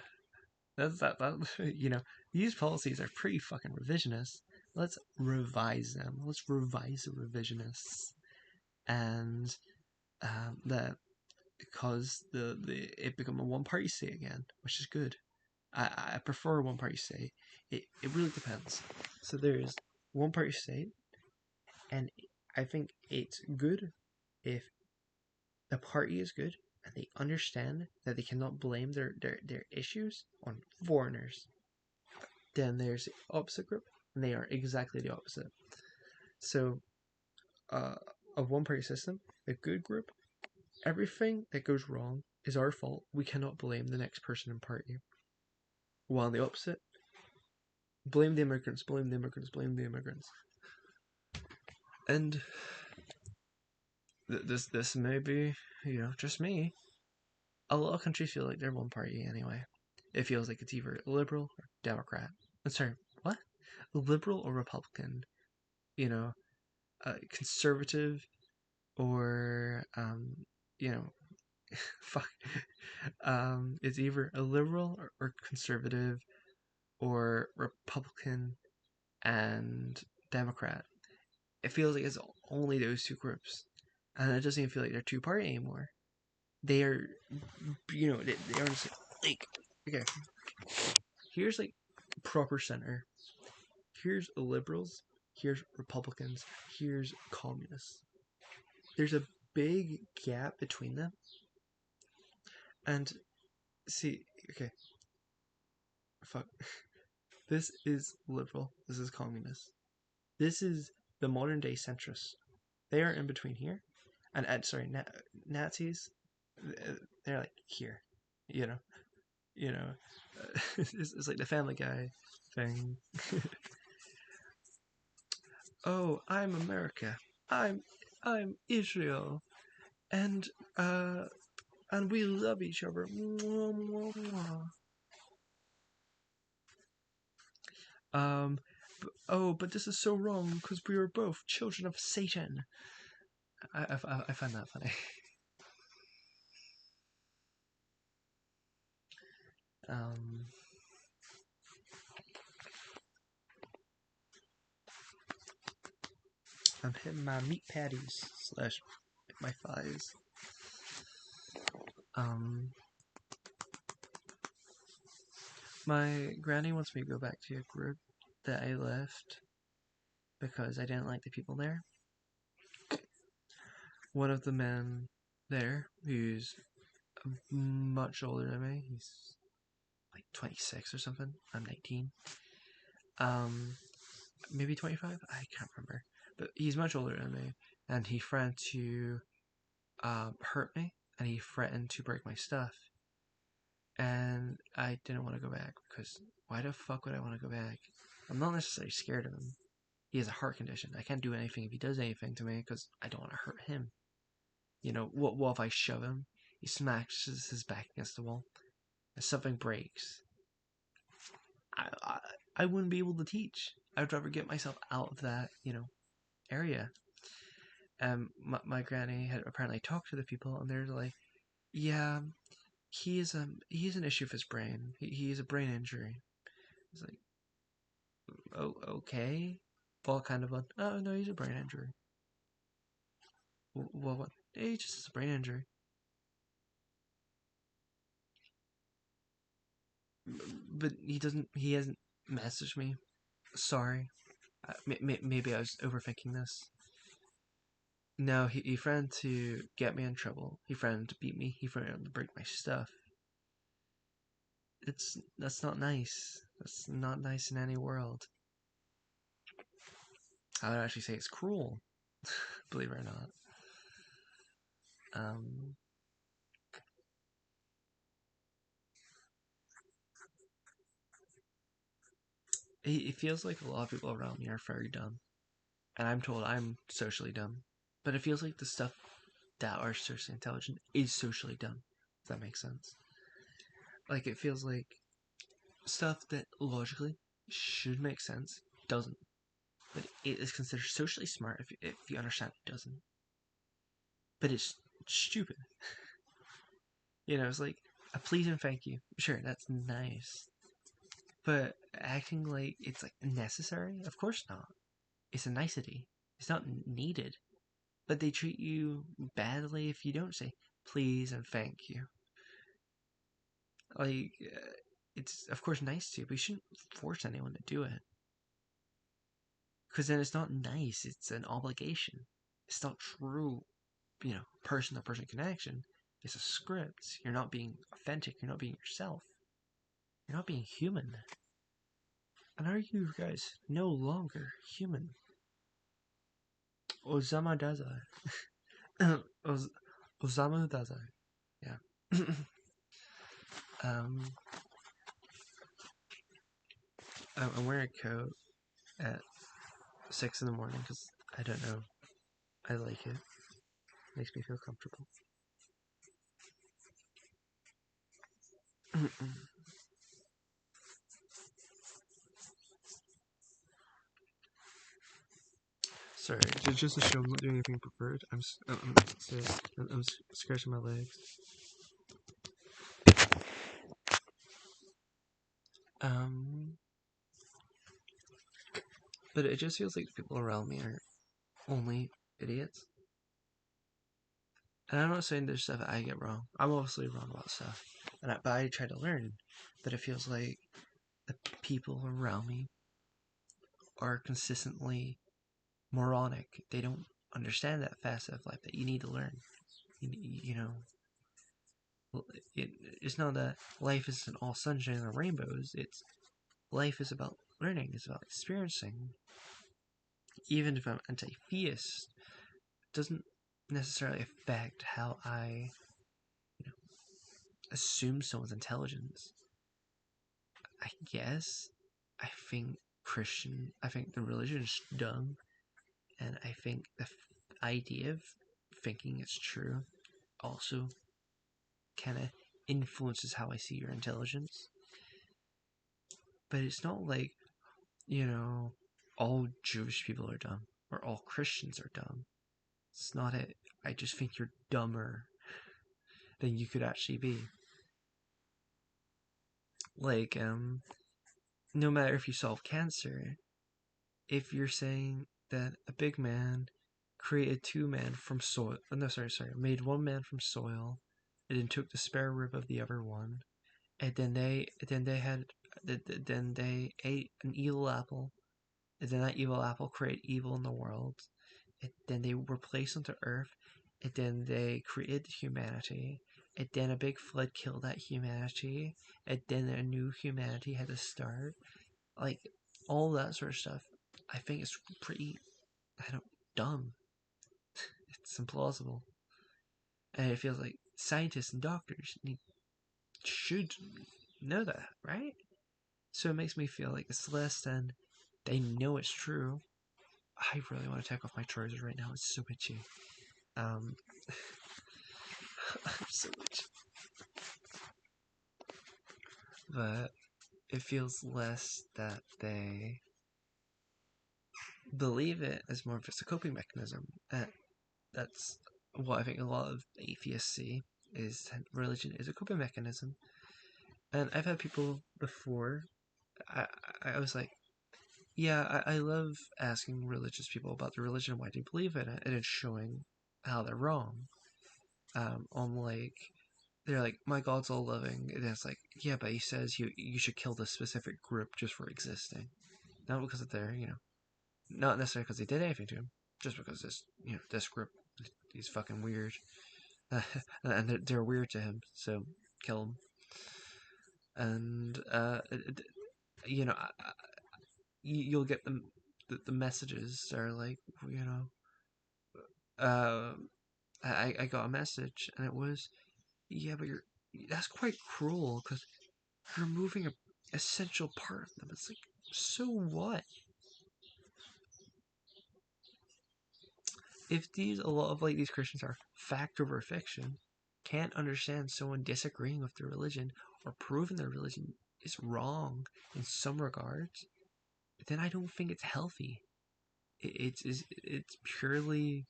that you know, these policies are pretty fucking revisionist. Let's revise them. Let's revise the revisionists, and that because the it become a one party state again, which is good. I prefer a one party state. It really depends. So there's one party state, and I think it's good if the party is good and they understand that they cannot blame their issues on foreigners. Then there's the opposite group, and they are exactly the opposite. So, uh, a one party system, a good group, everything that goes wrong is our fault. We cannot blame the next person in party. While the opposite, blame the immigrants, blame the immigrants, blame the immigrants. And this may be, just me. A lot of countries feel like they're one party anyway. It feels like it's either liberal or Democrat. I'm sorry, what? Liberal or Republican? Conservative or fuck. It's either a liberal or conservative or Republican and Democrat. It feels like it's only those two groups, and it doesn't even feel like they're two party anymore. They are, they are just like, okay. Here's like proper center. Here's liberals. Here's Republicans. Here's communists. There's a big gap between them. And see, okay, fuck. This is liberal. This is communist. This is the modern day centrists. They are in between here, and sorry, Nazis. They're like here, you know. It's like the Family Guy thing. Oh, I'm America. I'm Israel, and we love each other. But this is so wrong because we are both children of Satan. I find that funny. I'm hitting my meat patties / my thighs. My granny wants me to go back to a group that I left because I didn't like the people there. One of the men there, who's much older than me, he's like 26 or something. I'm 19. Maybe 25? I can't remember. But he's much older than me, and he threatened to hurt me, and he threatened to break my stuff. And I didn't want to go back because why the fuck would I want to go back? I'm not necessarily scared of him. He has a heart condition. I can't do anything if he does anything to me because I don't want to hurt him. What if I shove him? He smashes his back against the wall. If something breaks, I wouldn't be able to teach. I would rather get myself out of that, area. My granny had apparently talked to the people, and they're like, yeah, he has an issue with his brain. He has a brain injury. It's like, oh, okay. What kind of one? Oh, no, he's a brain injury. Well, what? He just has a brain injury. But he hasn't messaged me. Sorry. Maybe I was overthinking this. No, he threatened to get me in trouble. He threatened to beat me. He threatened to break my stuff. That's not nice. That's not nice in any world. I would actually say it's cruel, believe it or not. It feels like a lot of people around me are very dumb, and I'm told I'm socially dumb. But it feels like the stuff that are socially intelligent is socially dumb. If that makes sense. Like it feels like stuff that logically should make sense doesn't. but it is considered socially smart if you understand it doesn't. But it's stupid. It's like a please and thank you. Sure, that's nice. But acting like it's like necessary? Of course not. It's a nicety. It's not needed. But they treat you badly if you don't say please and thank you. Like, it's of course nice to, but you shouldn't force anyone to do it. Because then it's not nice, it's an obligation. It's not true, person to person connection. It's a script. You're not being authentic, you're not being yourself. You're not being human. And are you guys no longer human? Osamu Dazai. Osamu Dazai. Yeah. I'm wearing a coat at 6 in the morning because I don't know. I like it. Makes me feel comfortable. Sorry, just to show I'm not doing anything preferred. I'm scratching my legs. But it just feels like the people around me are only idiots. And I'm not saying there's stuff I get wrong. I'm obviously wrong about stuff, but I try to learn. But it feels like the people around me are consistently moronic. They don't understand that facet of life that you need to learn. It's not that life isn't all sunshine and rainbows. It's life is about learning. It's about experiencing. Even if I'm anti-theist, it doesn't necessarily affect how I assume someone's intelligence. I guess I think the religion is dumb, and I think the idea of thinking it's true also kind of influences how I see your intelligence. But it's not like, all Jewish people are dumb or all Christians are dumb. It's not it. I just think you're dumber than you could actually be. Like, no matter if you solve cancer, if you're saying that a big man created two men from soil, made one man from soil, and then took the spare rib of the other one, and then they ate an evil apple, and then that evil apple created evil in the world, and then they were placed onto Earth, and then they created humanity, and then a big flood killed that humanity, and then a new humanity had to start. Like, all that sort of stuff, I think it's pretty, dumb. It's implausible. And it feels like scientists and doctors should know that, right? So it makes me feel like it's less than they know it's true. I really want to take off my trousers right now. It's so itchy. I'm so itchy. But it feels less that they believe it as more of just a coping mechanism. That's what I think a lot of atheists see, is that religion is a coping mechanism. And I've had people before, I was like, yeah, I love asking religious people about their religion, why do you believe in it, and it's showing how they're wrong. I'm like, they're like, my God's all loving, and it's like, yeah, but he says you should kill this specific group just for existing, not because of their, not necessarily because they did anything to him, just because this group, he's fucking weird, and they're weird to him, so kill him. And you'll get the messages are like, I got a message and it was, yeah, but that's quite cruel because you're removing a essential part of them. It's like, so what? If a lot of these Christians are fact over fiction, can't understand someone disagreeing with their religion or proving their religion is wrong in some regards, then I don't think it's healthy. it's purely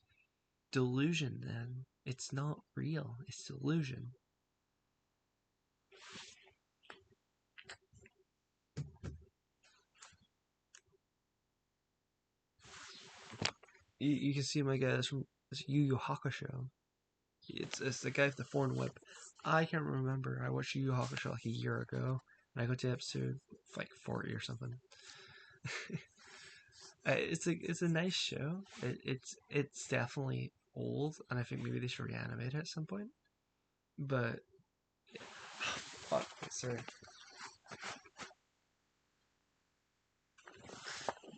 delusion. Then it's not real. It's delusion. You can see my guy that's from Yu Yu Hakusho. It's the guy with the foreign whip. I can't remember. I watched Yu Yu Hakusho like a year ago, and I got to episode like 40 or something. It's a nice show. It's definitely old, and I think maybe they should reanimate it at some point. But fuck, sorry.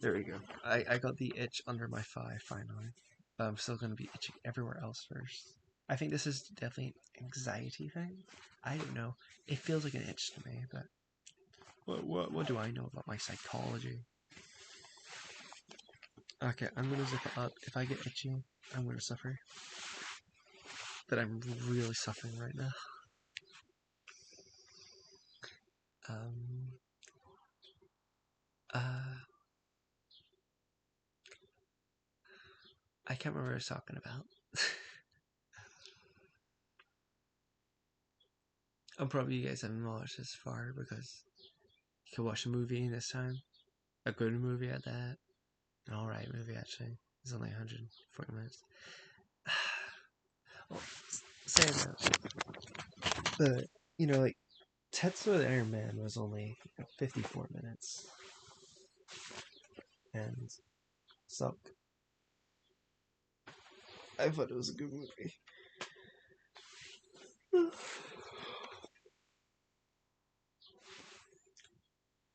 There we go. I got the itch under my thigh finally. But I'm still gonna be itching everywhere else first. I think this is definitely an anxiety thing. I don't know. It feels like an itch to me, but what do I know about my psychology? Okay, I'm gonna zip it up. If I get itchy, I'm gonna suffer. But I'm really suffering right now. Um. I can't remember what I was talking about. I'm probably you guys haven't watched this far because you can watch a movie this time. A good movie at that. An alright movie, actually. It's only 140 minutes. Well, saying that. But, like, Tetsuo the Iron Man was only 54 minutes. And sucked. I thought it was a good movie.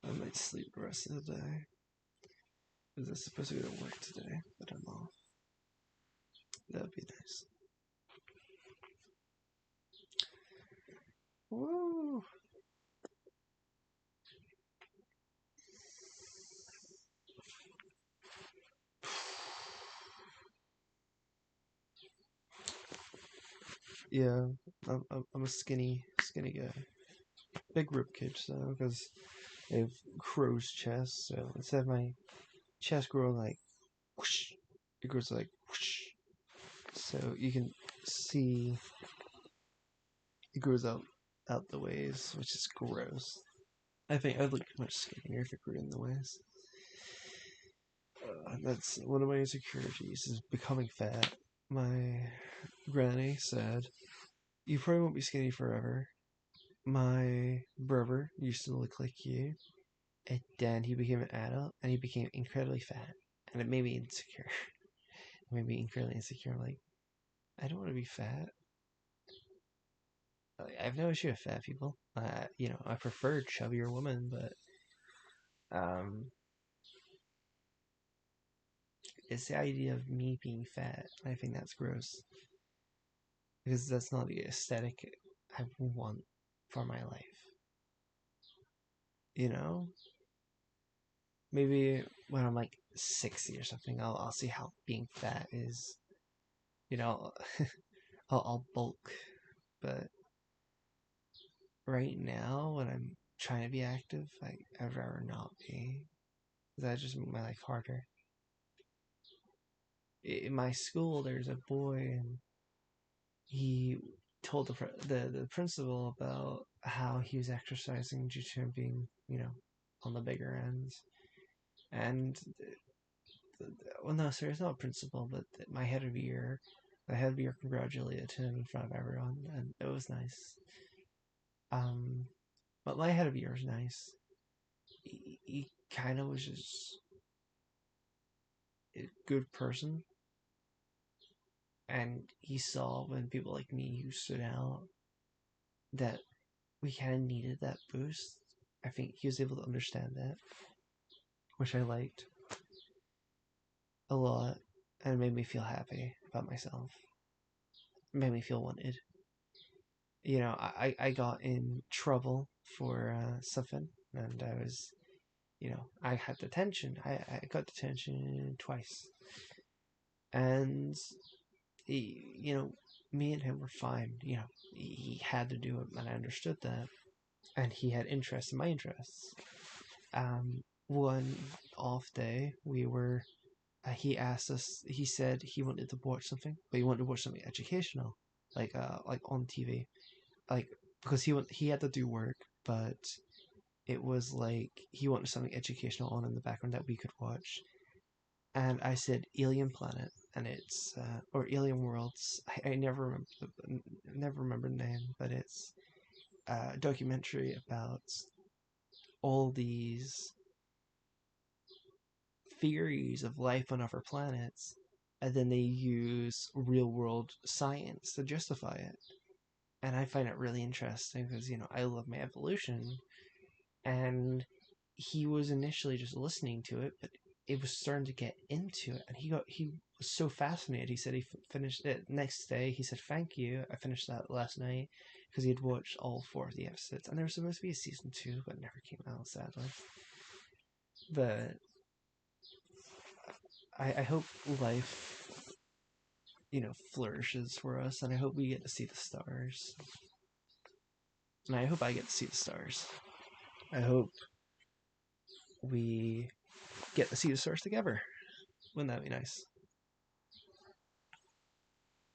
I might sleep the rest of the day. Because I'm supposed to go to work today, but I'm off. That would be nice. Woo! Yeah, I'm a skinny guy. Big rib cage though, because I have crow's chest. So instead of my chest growing like whoosh, it grows like whoosh. So you can see it grows out the ways, which is gross. I think I'd look much skinnier if it grew in the ways. That's one of my insecurities is becoming fat. My granny said, "You probably won't be skinny forever." My brother used to look like you, and then he became an adult, and he became incredibly fat, and it made me insecure. It made me incredibly insecure. I'm like, I don't want to be fat. I have no issue with fat people. I prefer chubbier women, but it's the idea of me being fat. I think that's gross because that's not the aesthetic I want for my life. You know, maybe when I'm like 60 or something, I'll see how being fat is. You know, I'll bulk, but right now when I'm trying to be active, I'd rather not be. That just make my life harder. In my school, there's a boy, and he told the principal about how he was exercising due to him being, on the bigger ends. And well, no, sorry, it's not a principal, but my head of year, congratulated him in front of everyone, and it was nice. But my head of year was nice. He kind of was just a good person, and he saw when people like me who stood out that we kind of needed that boost. I think he was able to understand that, which I liked a lot, and it made me feel happy about myself. It made me feel wanted. I got in trouble for something, and I was, I had detention. I got detention twice, and me and him were fine. He had to do it, and I understood that, and he had interest in my interests. One off day, we were he asked us. He said he wanted to watch something, but he wanted to watch something educational, like on TV, like because he had to do work, but it was like he wanted something educational on in the background that we could watch. And I said Alien Planet, and it's or Alien Worlds. I never remember the name, but it's a documentary about all these theories of life on other planets, and then they use real world science to justify it. And I find it really interesting because I love my evolution, and he was initially just listening to it, but it was starting to get into it, and he was so fascinated. He said he finished it next day. He said, "Thank you. I finished that last night," because he had watched all 4 of the episodes, and there was supposed to be a season 2, but it never came out, sadly. But I hope life, flourishes for us, and I hope we get to see the stars. And I hope I get to see the stars. I hope we get to see the stars together. Wouldn't that be nice?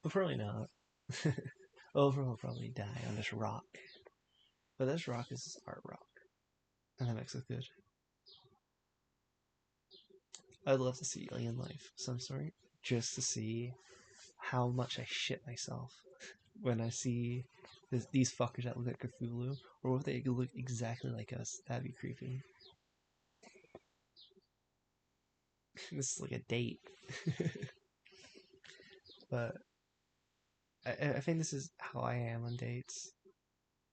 But probably not. Overall, will probably die on this rock. But this rock is art rock. And that makes it good. I'd love to see Alien Life some sort. Just to see how much I shit myself when I see these fuckers that look like Cthulhu. Or if they look exactly like us. That'd be creepy. This is like a date. But I think this is how I am on dates.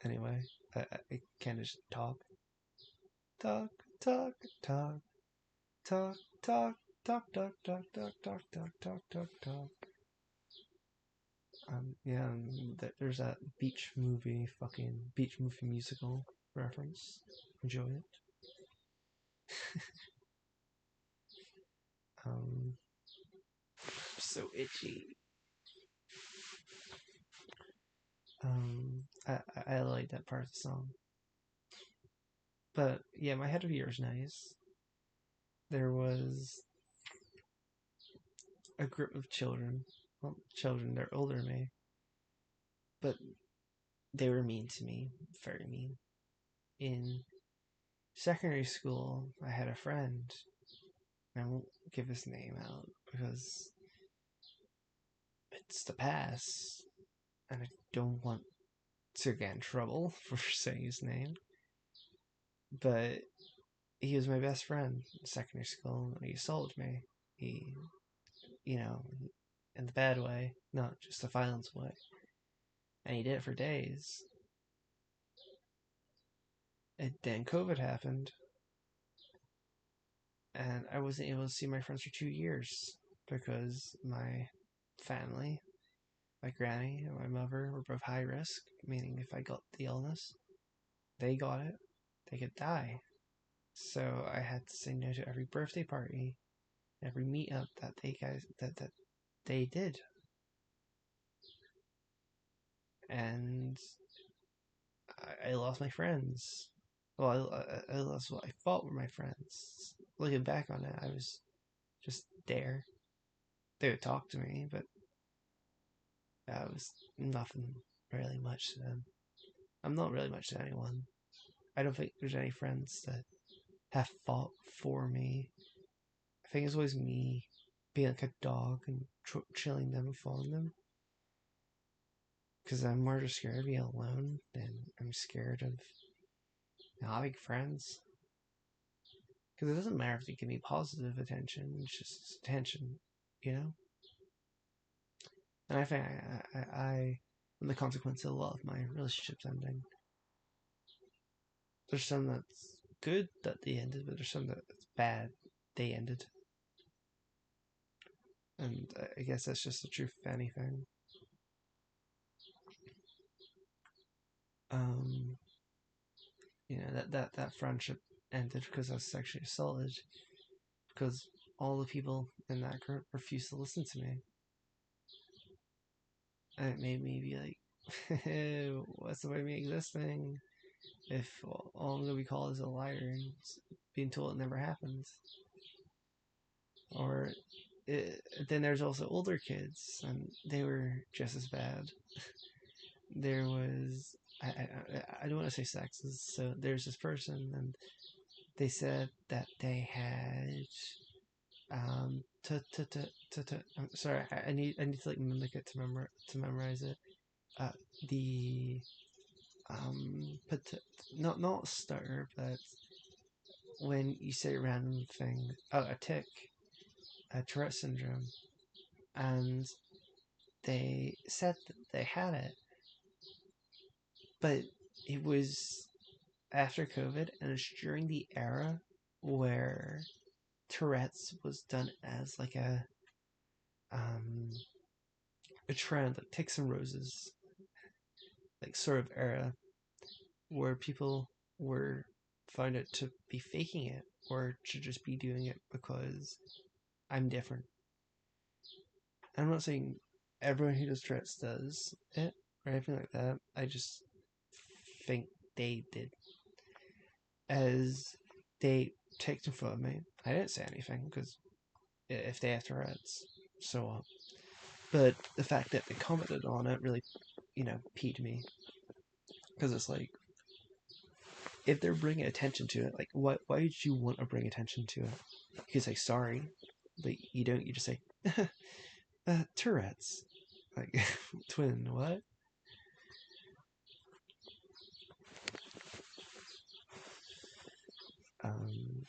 Anyway, I kind of just talk. Talk, talk, talk, talk, talk, talk, talk, talk, talk, talk, talk, talk, talk, talk. Yeah, there's that beach movie musical reference. Enjoy it. I'm so itchy. I like that part of the song. But yeah, my head of year is nice. There was a group of children. Well, children, they're older than me. But they were mean to me. Very mean. In secondary school, I had a friend. I won't give his name out because it's the past. And I don't want to get in trouble for saying his name. But he was my best friend in secondary school, and he assaulted me. He, in the bad way, not just the violence way. And he did it for days. And then COVID happened, and I wasn't able to see my friends for 2 years because my family, my granny and my mother, were both high risk, meaning if I got the illness, they got it, they could die. So I had to say no to every birthday party, every meetup that they did. And I lost my friends. Well, I lost what I thought were my friends. Looking back on it, I was just there. They would talk to me, but I was nothing really much to them. I'm not really much to anyone. I don't think there's any friends that have fought for me. I think it's always me being like a dog and chilling them and following them. Because I'm more just scared of being alone than I'm scared of not having friends. Because it doesn't matter if you give me positive attention, it's just attention, you know? And I think I'm the consequence of a lot of my relationships ending. There's some that's good that they ended, but there's some that's bad they ended. And I guess that's just the truth of anything. Um, that friendship ended because I was sexually assaulted because all the people in that group refused to listen to me. And it made me be like, what's the point of me existing if all I'm going to be called is a liar and being told it never happens? Or then there's also older kids, and they were just as bad. There was I don't want to say sexist. So there's this person, and they said that they had I'm sorry, I need to like mimic it to memorize it. Uh, the put not stutter, but when you say random thing, a tick, a Tourette syndrome, and they said that they had it, but it was after COVID, and it's during the era where Tourette's was done as like um a trend, like ticks and roses, like sort of era where people were found it to be faking it or to just be doing it because I'm different. I'm not saying everyone who does Tourette's does it or anything like that. I just think they did. As they ticked in front of me, I didn't say anything because if they have Tourette's, so on. But the fact that they commented on it really, piqued me. Because it's like, if they're bringing attention to it, like, why did you want to bring attention to it? You could say sorry, but you don't. You just say, Tourette's. Like, twin, what? Um,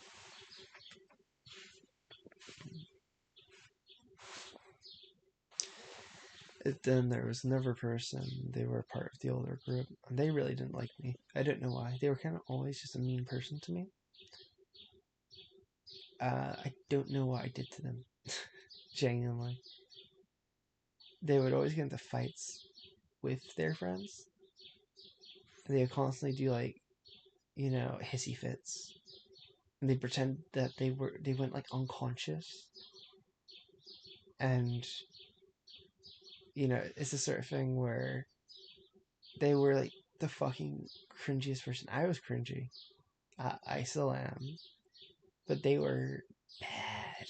then there was another person. They were part of the older group, and they really didn't like me. I don't know why. They were kind of always just a mean person to me. I don't know what I did to them. Genuinely. They would always get into fights with their friends. They would constantly do like, hissy fits. And they pretend that they went like unconscious. And it's the sort of thing where they were like the fucking cringiest person. I was cringy. I still am. But they were bad.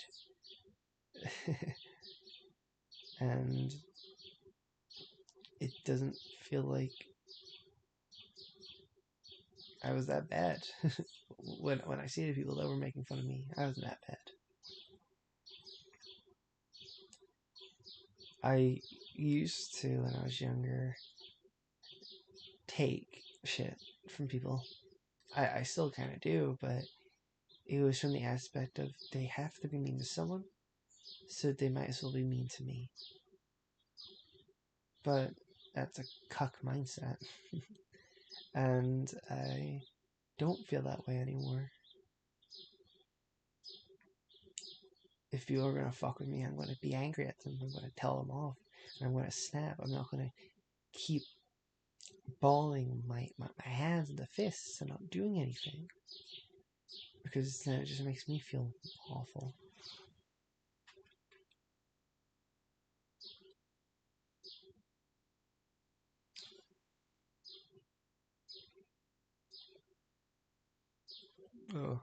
And it doesn't feel like I was that bad. when I see the people that were making fun of me, I wasn't that bad. I used to, when I was younger, take shit from people. I still kind of do, but it was from the aspect of they have to be mean to someone, so they might as well be mean to me. But that's a cuck mindset. And I don't feel that way anymore. If people are going to fuck with me, I'm going to be angry at them. I'm going to tell them off. I'm going to snap. I'm not going to keep balling my hands into fists and not doing anything. Because then it just makes me feel awful. Oh.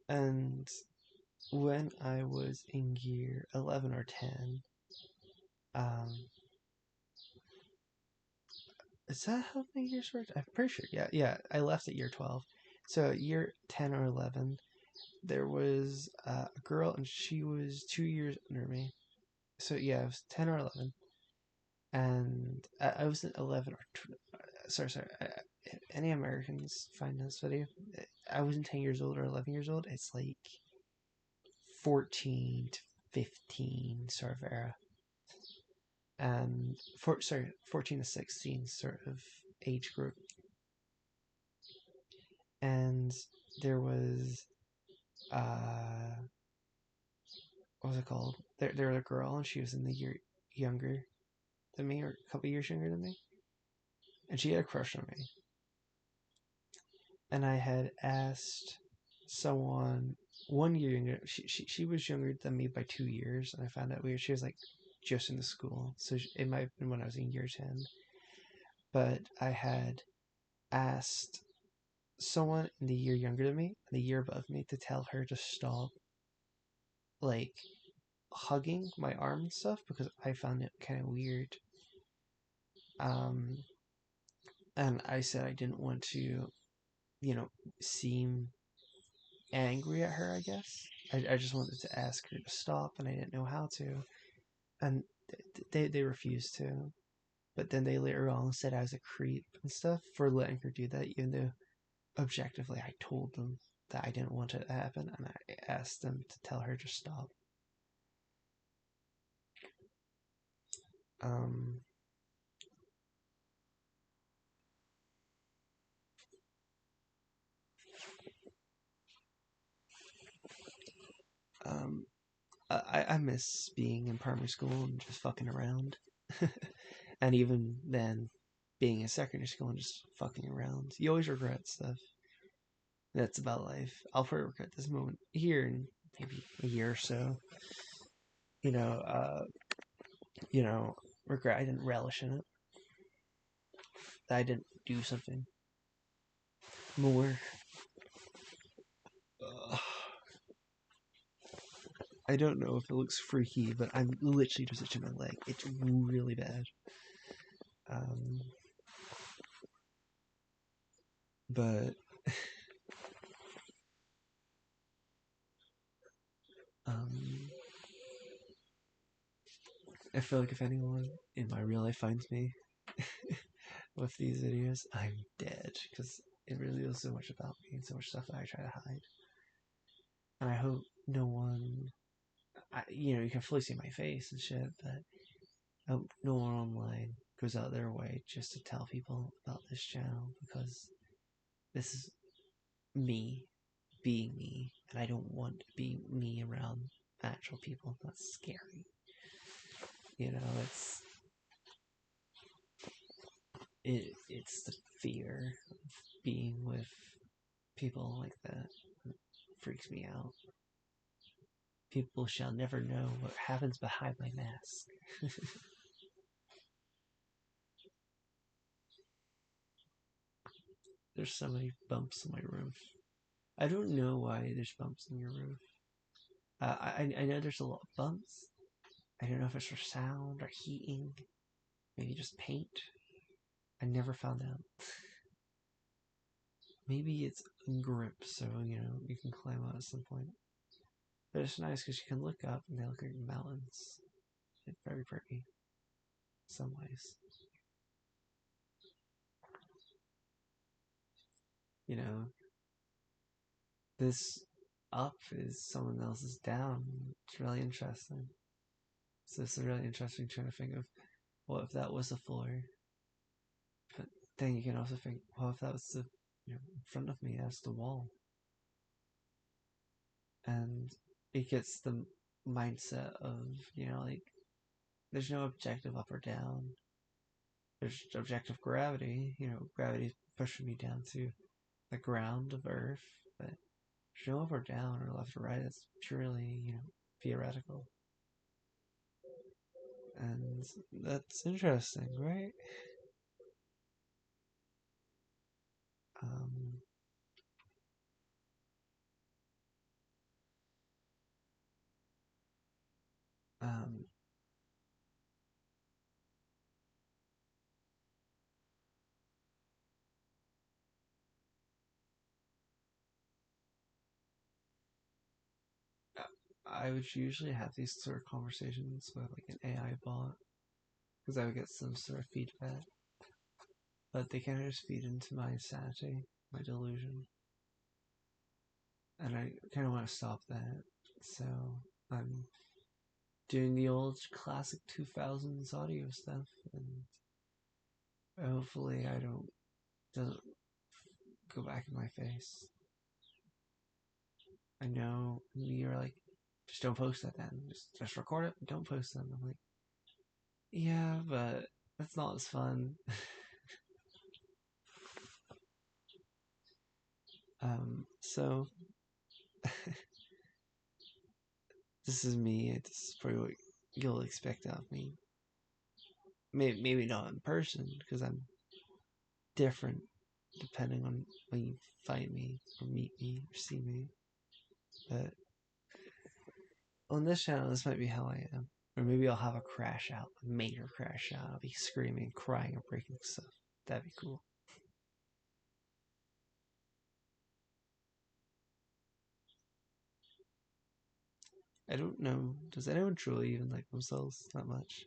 And when I was in year 11 or 10, is that how many years worked? I'm pretty sure. Yeah. I left at year 12. So year 10 or 11, there was a girl, and she was 2 years under me. So yeah, I was 10 or 11. And I was 11 or... sorry. Any Americans find this video? I wasn't 10 years old or 11 years old. It's like 14 to 15 sort of era. And 14 to 16 sort of age group. And there was what was it called? There was a girl, and she was in the year younger than me, or a couple years younger than me, and she had a crush on me. And I had asked someone 1 year younger. She was younger than me by 2 years, and I found that weird. She was like just in the school, so it might have been when I was in year 10. But I had asked someone in the year younger than me, the year above me, to tell her to stop, like, hugging my arm and stuff because I found it kind of weird. Um, and I said I didn't want to, seem angry at her, I guess. I just wanted to ask her to stop, and I didn't know how to. And they refused to. But then they later on said I was a creep and stuff for letting her do that, even though objectively I told them that I didn't want it to happen, and I asked them to tell her to stop. Um, um, I miss being in primary school and just fucking around. And even then, being in secondary school and just fucking around. You always regret stuff. That's about life. I'll probably regret this moment here in maybe a year or so. You know, uh, regret I didn't relish in it. That I didn't do something more. I don't know if it looks freaky, but I'm literally just itching my leg. It's really bad. Um, but um, I feel like if anyone in my real life finds me with these videos, I'm dead because it reveals so much about me and so much stuff that I try to hide. And I hope no one, you can fully see my face and shit, but I hope no one online goes out their way just to tell people about this channel because this is me being me, and I don't want to be me around actual people. That's scary. It's it's the fear of being with people like that freaks me out. People shall never know what happens behind my mask. There's so many bumps in my roof. I don't know why there's bumps in your roof. I know there's a lot of bumps. I don't know if it's for sound or heating. Maybe just paint. I never found out. Maybe it's a grip, so you can climb out at some point. But it's nice because you can look up and they look like mountains. It's very pretty, in some ways. This up is someone else's down. It's really interesting. So it's really interesting trying to think of what if that was the floor. But then you can also think, what if that was the in front of me, that's the wall. And it gets the mindset of, like there's no objective up or down. There's objective gravity. Gravity's pushing me down to the ground of Earth, but there's no up or down or left or right. It's purely, theoretical. And that's interesting, right? Um, um, I would usually have these sort of conversations with like an AI bot because I would get some sort of feedback, but they kind of just feed into my insanity, my delusion, and I kind of want to stop that. So I'm doing the old classic 2000s audio stuff, and hopefully I doesn't go back in my face. I know you're like, just don't post that then. Just record it, don't post them. I'm like, yeah, but that's not as fun. So this is me. This is probably what you'll expect of me. Maybe not in person because I'm different, depending on when you find me, or meet me, or see me. But on this channel, this might be how I am. Or maybe I'll have a crash out, a major crash out. I'll be screaming, crying, and breaking stuff. That'd be cool. I don't know. Does anyone truly even like themselves that much?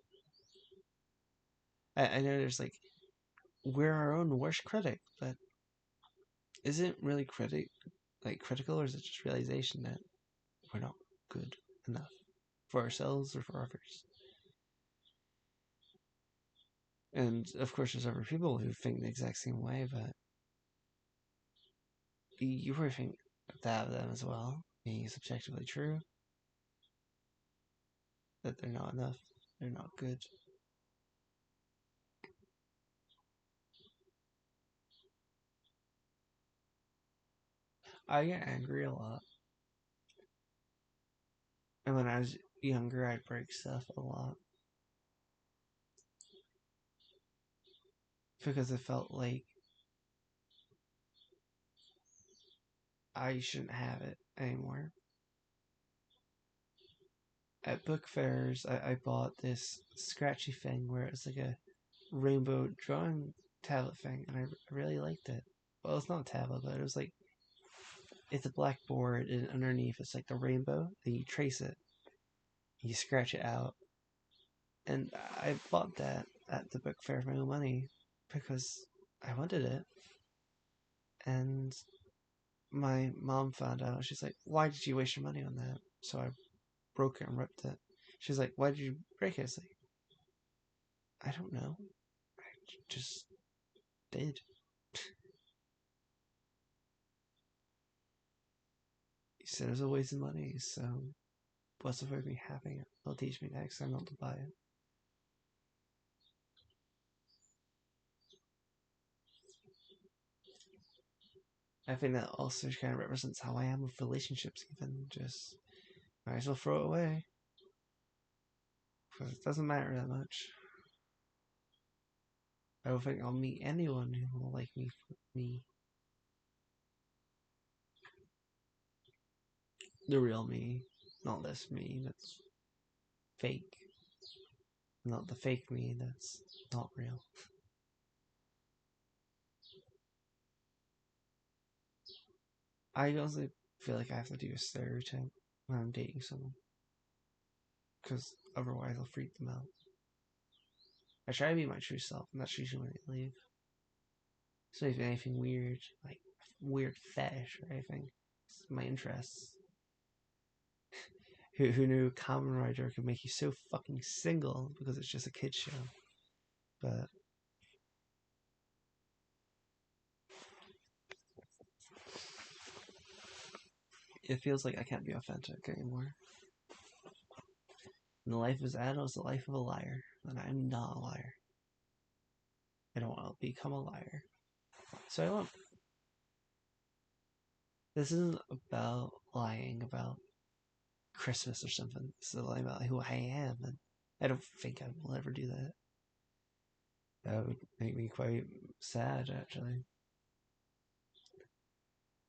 I know there's like, we're our own worst critic, but is it really critical, or is it just realization that we're not good enough for ourselves or for others? And of course, there's other people who think the exact same way, but you probably think that of them as well, being subjectively true, that they're not enough, they're not good. I get angry a lot. And when I was younger, I'd break stuff a lot. Because it felt like I shouldn't have it anymore. At book fairs, I bought this scratchy thing where it's like a rainbow drawing tablet thing, and I really liked it. Well, it's not a tablet, but it was like, it's a blackboard, and underneath it's like the rainbow, and you trace it, you scratch it out. And I bought that at the book fair with my own money because I wanted it. And my mom found out. She's like, "Why did you waste your money on that?" So I broke it and ripped it. She's like, "Why did you break it?" I was like, "I don't know. I just did." He said it was a waste of money, so what's the point of me having it? They'll teach me next time not to buy it. I think that also kind of represents how I am with relationships, even. Just might as well throw it away. Because it doesn't matter that much. I don't think I'll meet anyone who will like me for me. The real me. Not this me that's fake. Not the fake me that's not real. I also feel like I have to do a stereotype when I'm dating someone. Because otherwise I'll freak them out. I try to be my true self, and that's usually when they leave. So if anything weird, like weird fetish or anything, it's my interests. Who knew Kamen Rider could make you so fucking single because it's just a kid's show? But it feels like I can't be authentic anymore. And the life of Anno is the life of a liar, and I'm not a liar. I don't want to become a liar. So I won't. This isn't about lying about Christmas or something. This is lying about who I am, and I don't think I will ever do that. That would make me quite sad, actually.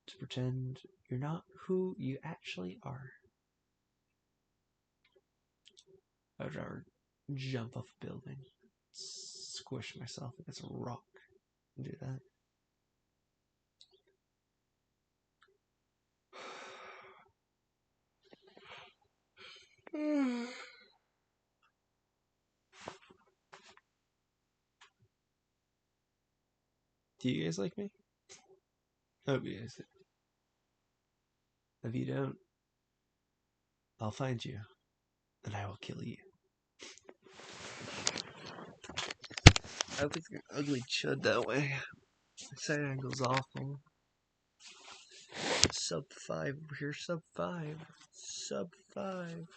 To pretend you're not who you actually are. I would rather jump off a building, squish myself against a rock, and do that. Do you guys like me? I hope you guys do. If you don't, I'll find you, and I will kill you. I don't think you're an ugly chud that way. Side angle's awful. Sub 5 over here, sub 5. Sub 5.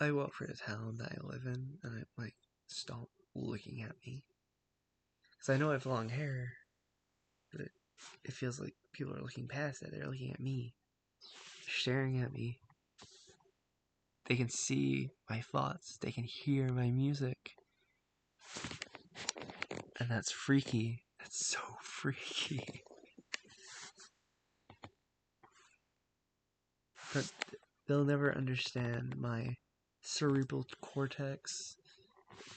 I walk through the town that I live in, and I'm like, stop looking at me. Because I know I have long hair, but it feels like people are looking past it. They're looking at me, staring at me. They can see my thoughts. They can hear my music. And that's freaky. That's so freaky. But they'll never understand my cerebral cortex.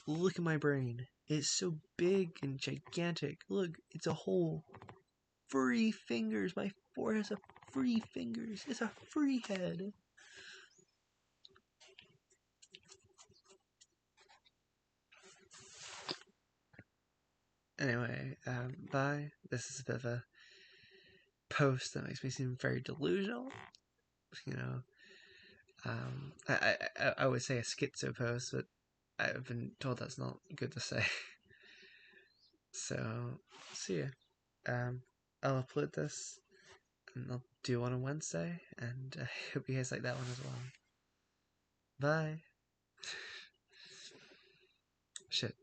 Look at my brain. It's so big and gigantic. Look, it's a whole furry fingers. My forehead has a furry fingers. It's a furry head. Anyway, bye. This is a bit of a post that makes me seem very delusional. You know, I would say a schizo post, but I've been told that's not good to say. So, see ya. I'll upload this, and I'll do one on Wednesday, and I hope you guys like that one as well. Bye. Shit.